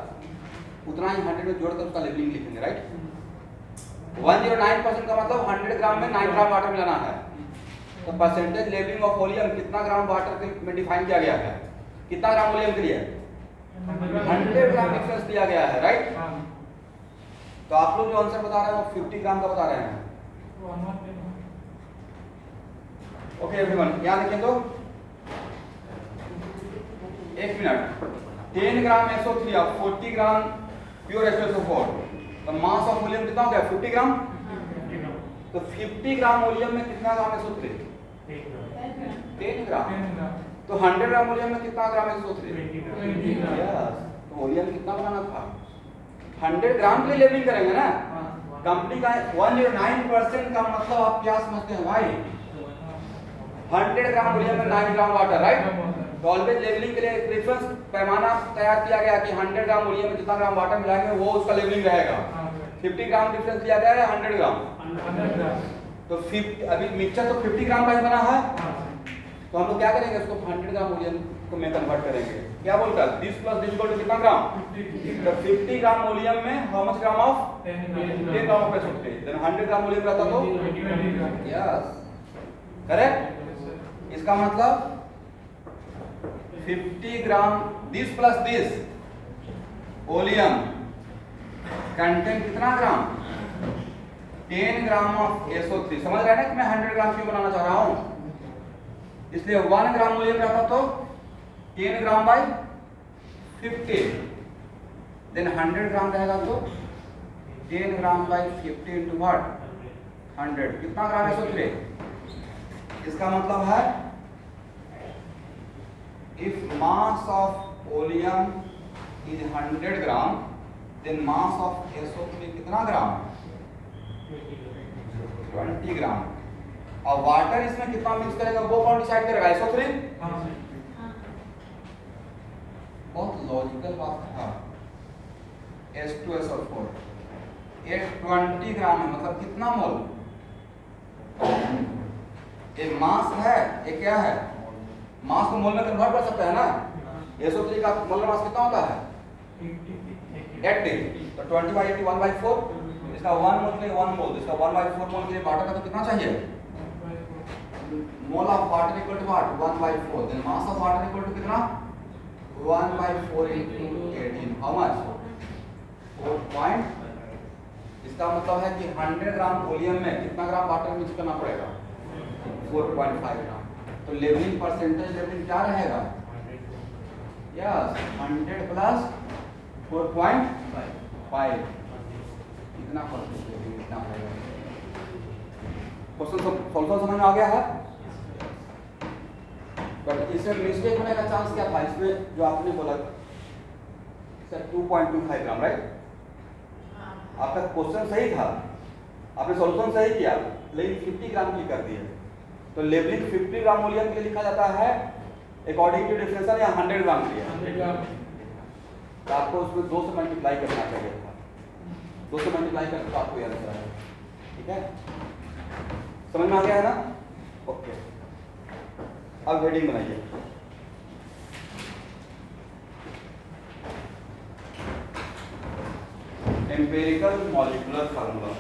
उतना ही 100 में जोड़कर उसका लेवलिंग लिखेंगे, राइट। 109% का मतलब 100 ग्राम में 9 ग्राम वाटर मिलाना है। तो परसेंटेज लेवलिंग ऑफ ओलियम कितना ग्राम वाटर में डिफाइन किया गया है? कितना ग्राम ओलियम के लिए? 100 ग्राम डिफरेंस दिया गया है, राइट। तो आप लोग जो आंसर बता रहे हैं वो 50 ग्राम का बता रहे हैं। ओके एवरीवन, याद रखें तो एक मिनट, 10 ग्राम SO3 और 40 ग्राम प्योर H2SO4, तो मास ऑफ ओलियम कितना हो गया? 50 ग्राम। तो 50 ग्राम ओलियम में कितना ग्राम SO3? 10 ग्राम। तो 100 ग्राम ओलियम में कितना ग्राम SO3? यस। तो ओलियम कितना बनाना था? 100 ग्राम के लिए लेवलिंग करेंगे ना। कंपनी का 109% का मतलब आप क्या समझते हैं भाई? 100 ग्राम ओलियम में 9 ग्राम वाटर, राइट। तो ऑलवेज लेवलिंग के लिए एक रेफरेंस पैमाना तैयार किया गया कि 100 ग्राम ओलियम में जितना ग्राम वाटर मिलाएंगे वो उसका लेवलिंग रहेगा। 50 ग्राम डिफरेंस दिया गया है 100 ग्राम। तो 50 अभी मिक्सचर तो 50 ग्राम का ही बना है। तो हम लोग क्या करेंगे, उसको 100 ग्राम ओलियम को में कन्वर्ट करेंगे। क्या बोलता है? This plus this equal to कितना ग्राम? तो 50 ग्राम ओलियम में how much gram of? 10 gram of SO3। Then 100 gram oleum रहता तो यस, करेक्ट। इसका मतलब 50 gram this plus this oleum contain कितना ग्राम? 10 gram of SO3। समझ रहे हैं ना कि मैं 100 ग्राम क्यों बनाना चाह रहा हूं? इसलिए 1 ग्राम ओलियम रहता तो 10 ग्राम बाई 15, देन 100 ग्राम रहेगा तो 10 ग्राम बाई 50 इंटू व्हाट 100, कितना ग्राम है? 103। इसका मतलब है if mass of oleum is 100 gram then mass of SO3 कितना ग्राम? 20 ग्राम। और वाटर इसमें कितना मिक्स करेगा वो कौन डिसाइड करेगा? SO3। बहुत लॉजिकल बात था। H2SO4 ये 20 ग्राम है, मतलब कितना मोल? ये मास है, ये क्या है? मास को मोल में कन्वर्ट कर सकते हैं ना। SO3 का मोलर मास कितना होता है? 80। तो 20/80 1/4, इसका 1 मोल के लिए 1 मोल, इसका 1/4 मोल के लिए वाटर का तो कितना चाहिए? Mole of water equal to what 1/4, then mass of water equal to कितना? 1/4 into 18, हाउ मच? 4 पॉइंट। इसका मतलब है कि 100 ग्राम वॉल्यूम में कितना ग्राम वाटर मिक्स करना पड़ेगा? 4.5 ग्राम। तो लेवलिंग परसेंटेज लेवलिंग क्या रहेगा? यस 100 प्लस 4.5, इतना परसेंटेज इतना रहेगा। क्वेश्चन सॉल्यूशन समझ में आ गया है? बट इसमें मिस्टेक होने का चांस क्या था? इसमें जो आपने बोला सर 2.25 ग्राम, राइट? आपका क्वेश्चन सही था, आपने सॉल्यूशन सही किया, लेकिन 50 ग्राम की कर दिया। तो लेवलिंग 50 ग्राम वॉल्यूम के लिए लिखा जाता है अकॉर्डिंग टू डिफरेंशियल, या 100 ग्राम के लिए। तो आपको उसमें 2 से मल्टीप्लाई करना चाहिए था, 2 से मल्टीप्लाई करके तो आपको ये आंसर है। ठीक है, समझ में आ गया है ना? ओके, अब हेडिंग बनाइए। Empirical molecular formula.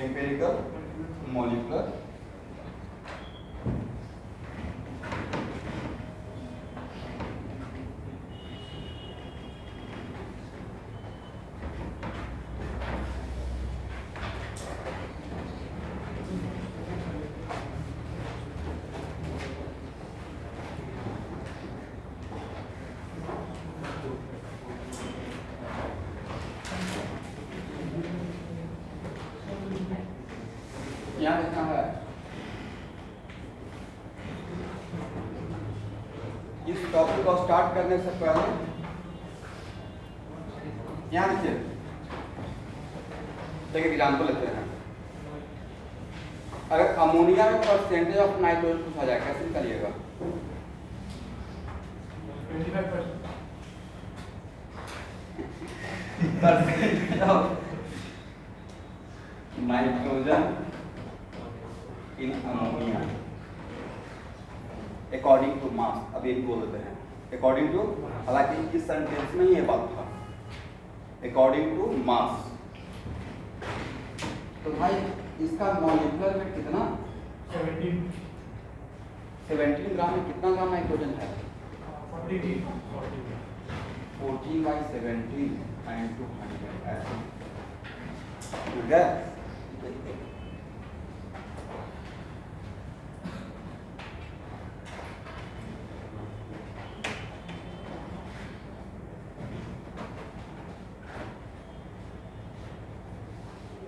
Empirical molecular यहाँ देखना है। इस टॉपिक को स्टार्ट करने से पहले यहाँ देखिए, एक एग्जाम्पल लेते हैं। अगर अमोनिया में परसेंटेज ऑफ नाइट्रोजन पूछा जाए, कैसे निकालिएगा? 25% of nitrogen in ammonia according to mass. अब यही बोल देते हैं अकॉर्डिंग टू, हालांकि इस सेंटेंस में ये बात था अकॉर्डिंग टू मास। तो भाई इसका मॉलिक्यूलर वेट कितना? 17 ग्राम में कितना ग्राम नाइट्रोजन है? 14/17 into 100। ठीक है,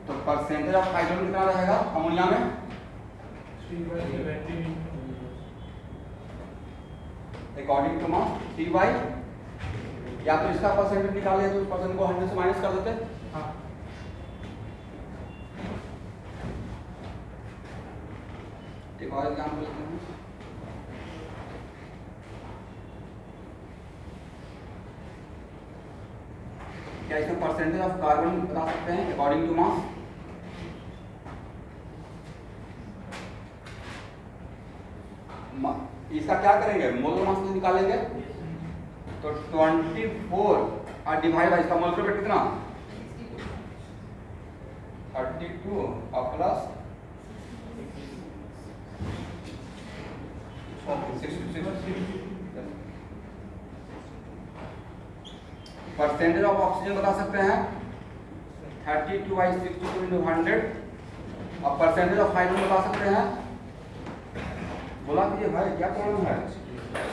तो परसेंटेज ऑफ हाइड्रोजन कितना रहेगा अमोनिया में? 3/17 अकॉर्डिंग टू मास 3/, या तो इसका परसेंटेज निकाले तो उस परसेंट को 100 से माइनस कर देते। हाँ, एक और एग्जाम्पल लेते हैं। क्या इसमें परसेंटेज ऑफ कार्बन बता सकते हैं अकॉर्डिंग टू मास? इसका क्या करेंगे? मोलर मास से निकालेंगे। तो 24 और डिवाइड बाय इसका मोलर वेट कितना? 32 और प्लस 66। परसेंटेज ऑफ ऑक्सीजन बता सकते हैं 32/62 into 100, और परसेंटेज ऑफ हाइड्रोजन बता सकते हैं बोला कीजिए भाई, क्या प्रॉब्लम है?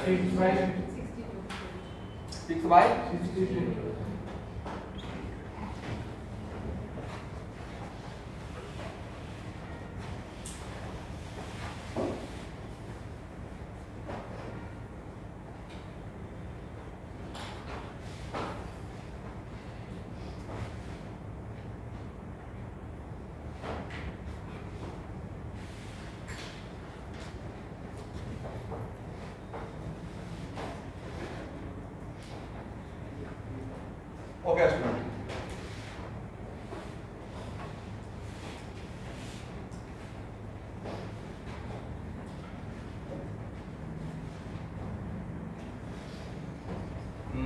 6/62। Okay student,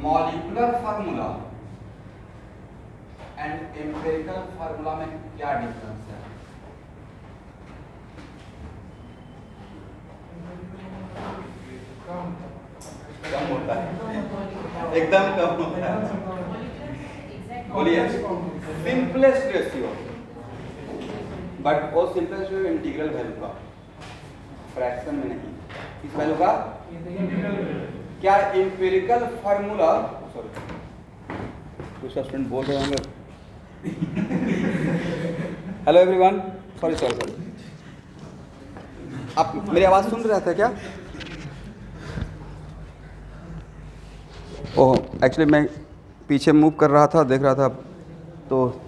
molecular formula and empirical formula में क्या डिफरेंस है? कम होता है, एकदम कम होता है। बोलिए, सिंपलेस्ट रेशियो, बट वो सिंपलेस्ट रेशियो इंटीग्रल वैल्यू का, फ्रैक्शन में नहीं। किस वैल्यू का? क्या एम्पिरिकल फार्मूला, सॉरी कुछ स्टूडेंट बोल रहे होंगे। Hello everyone, sorry sorry sorry, आप मेरी आवाज़ सुन रहे थे क्या? ओह, एक्चुअली मैं पीछे मूव कर रहा था, देख रहा था, तो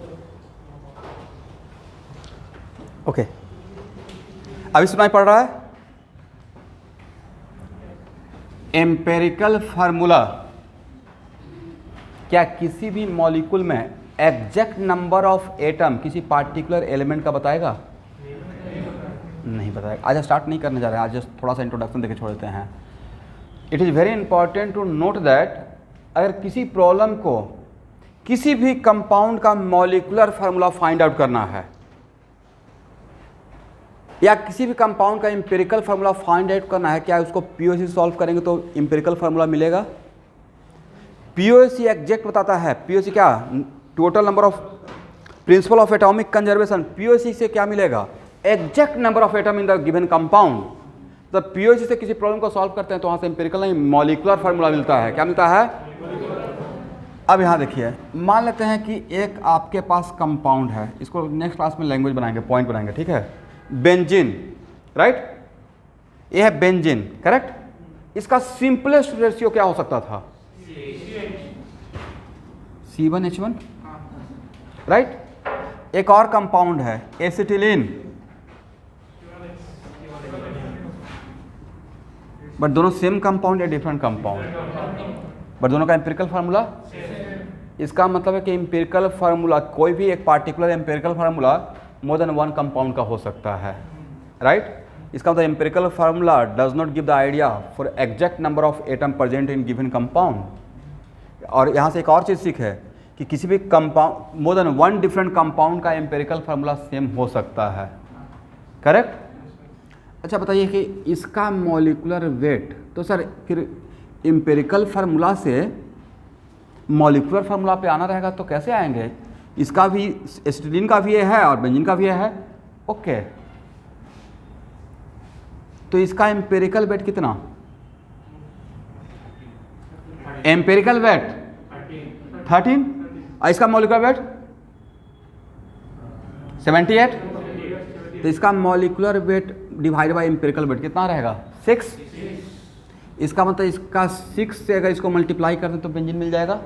ओके, अभी सुनाई पड़ रहा है? एम्पेरिकल फार्मूला क्या किसी भी मॉलिक्यूल में एग्जैक्ट नंबर ऑफ एटम किसी पार्टिकुलर एलिमेंट का बताएगा? नहीं बताएगा। आज स्टार्ट नहीं करने जा रहे हैं, आज थोड़ा सा इंट्रोडक्शन देके छोड़ देते हैं। It is very important to note that अगर किसी प्रॉब्लम को किसी भी कंपाउंड का मॉलिक्यूलर फार्मूला फाइंड आउट करना है या किसी भी कंपाउंड का एम्पिरिकल फार्मूला फाइंड आउट करना है, क्या उसको पीओसी सॉल्व करेंगे तो एम्पिरिकल फार्मूला मिलेगा? पीओसी एग्जैक्ट बताता है। पीओसी क्या? Total number of principle of atomic conservation. POC से क्या मिलेगा? Exact number of atom in the given compound. तो पीओसी से किसी प्रॉब्लम को सॉल्व करते हैं तो वहाँ से एम्पिरिकल नहीं, मॉलिक्यूलर फार्मूला मिलता है। क्या मिलता है? अब यहाँ देखिए, मान लेते हैं कि एक आपके पास कंपाउंड है, इसको नेक्स्ट क्लास में लैंग्वेज बनाएंगे, पॉइंट बनाएंगे, ठीक है? Benzene, right? ये है बेंजीन, करेक्ट? इसका सिंपलेस्ट रेशियो क्या हो सकता था? C1H1, right? एक और कंपाउंड है एसिटिलीन, बट दोनों सेम कंपाउंड या डिफरेंट कंपाउंड, बट दोनों का एम्पिरिकल फार्मूला। इसका मतलब है कि एम्पिरिकल फार्मूला, कोई भी एक particular empirical formula more than one compound का हो सकता है, राइट? इसका मतलब empirical formula does not give the idea for exact number of atom present in given compound. और यहाँ से एक और चीज़ सीख है कि किसी भी compound, more than one different compound का एम्पिरिकल फार्मूला सेम हो सकता है, करेक्ट? अच्छा बताइए कि इसका मॉलिक्यूलर वेट, तो सर फिर एम्पिरिकल फार्मूला से मॉलिक्यूलर फार्मूला पे आना रहेगा तो कैसे आएंगे? इसका भी, एसिटिलीन का भी ये है और बेंजीन का भी ये है, ओके। तो इसका एम्पिरिकल वेट कितना? एम्पिरिकल वेट 13, और इसका मॉलिक्यूलर वेट 78। तो इसका molecular weight divide by empirical weight कितना रहेगा? 6। इसका मतलब इसका 6 से अगर इसको मल्टीप्लाई कर दें तो बेंजीन मिल जाएगा,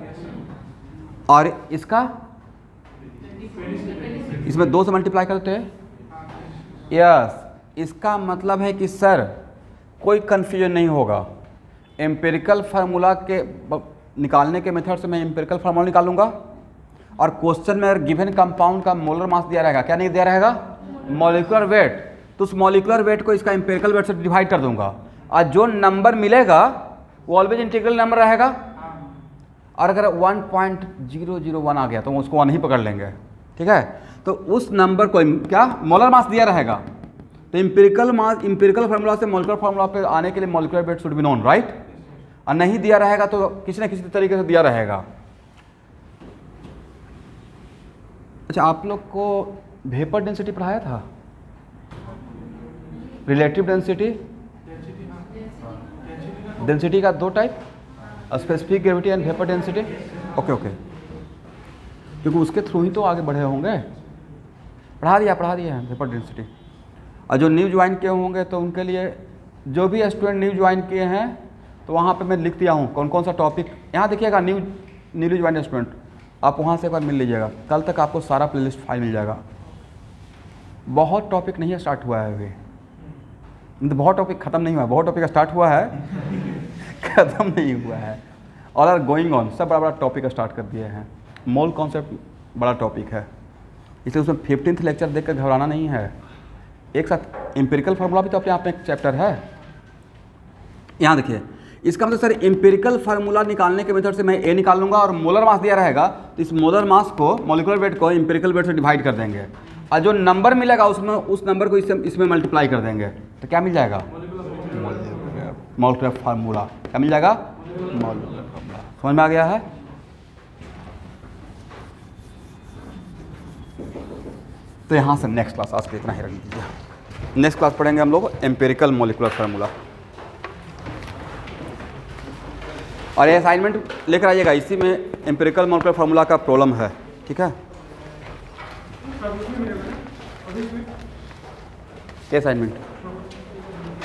और इसका इसमें 2 से मल्टीप्लाई करते हैं, यस। इसका मतलब है कि सर कोई कन्फ्यूजन नहीं होगा, एम्पिरिकल फार्मूला के निकालने के मेथड से मैं एम्पिरिकल फार्मूला निकालूंगा, और क्वेश्चन में अगर गिवन कंपाउंड का मोलर मास दिया रहेगा, क्या नहीं दिया रहेगा? मॉलिक्यूलर वेट, तो उस मॉलिक्यूलर वेट को इसका एम्पिरिकल वेट से डिवाइड कर दूंगा, और जो नंबर मिलेगा वो ऑलवेज इंटीग्रल नंबर रहेगा। और अगर 1.001 आ गया तो उसको 1 ही पकड़ लेंगे, ठीक है? तो उस नंबर को क्या मोलर मास दिया रहेगा, तो एम्पिरिकल मास, एम्पिरिकल फार्मूला से मॉलिक्यूलर फार्मूला पे आने के लिए molecular weight should be known, right? और नहीं दिया रहेगा तो किसी न किसी तरीके से दिया रहेगा। अच्छा, आप लोग को वेपर डेंसिटी पढ़ाया था, रिलेटिव डेंसिटी? डेंसिटी का दो type, specific gravity and vapour density. Okay okay, क्योंकि उसके थ्रू ही तो आगे बढ़े होंगे। पढ़ा दिया है वेपर डेंसिटी। और जो न्यू ज्वाइन किए होंगे तो उनके लिए, जो भी स्टूडेंट न्यू ज्वाइन किए हैं तो वहाँ पे मैं लिख दिया हूँ कौन कौन सा टॉपिक। यहाँ देखिएगा, न्यूली ज्वाइन स्टूडेंट, आप वहाँ से एक बार मिल लीजिएगा, कल तक आपको सारा प्लेलिस्ट फाइल मिल जाएगा। बहुत टॉपिक नहीं स्टार्ट हुआ है अभी, तो बहुत टॉपिक ख़त्म नहीं हुआ है, बहुत टॉपिक स्टार्ट हुआ है ख़त्म नहीं हुआ है, और आर गोइंग ऑन। सब बड़ा बड़ा टॉपिक स्टार्ट कर दिए हैं। मोल कॉन्सेप्ट बड़ा टॉपिक है, इसलिए उसमें 15th लेक्चर देख कर घबराना नहीं है। एक साथ एम्पिरिकल फार्मूला भी तो अपने आप में एक चैप्टर है। यहाँ देखिए, इसका मतलब सर एम्पिरिकल फार्मूला निकालने के मेथड से मैं ए निकाल लूँगा और मोलर मास दिया रहेगा तो इस मोलर मास को, मॉलिक्यूलर वेट को एम्पिरिकल वेट से डिवाइड कर देंगे, और जो नंबर मिलेगा उसमें उस नंबर को इसमें मल्टीप्लाई कर देंगे, तो क्या मिल जाएगा? Molecular formula. क्या मिल जाएगा? Molecular formula. समझ में आ गया है? तो यहाँ से नेक्स्ट क्लास आज के इतना ही रख दीजिए। नेक्स्ट क्लास पढ़ेंगे हम लोग एम्पिरिकल मॉलिक्यूलर फार्मूला। और ये असाइनमेंट लेकर आइएगा, इसी में एम्पिरिकल मॉलिक्यूलर फार्मूला का प्रॉब्लम है, ठीक है? ये असाइनमेंट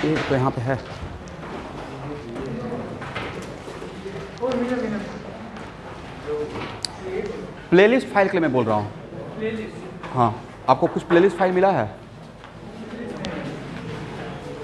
ये तो यहाँ पे है। प्लेलिस्ट फाइल के लिए मैं बोल रहा हूँ। हाँ, आपको कुछ प्लेलिस्ट फाइल मिला है?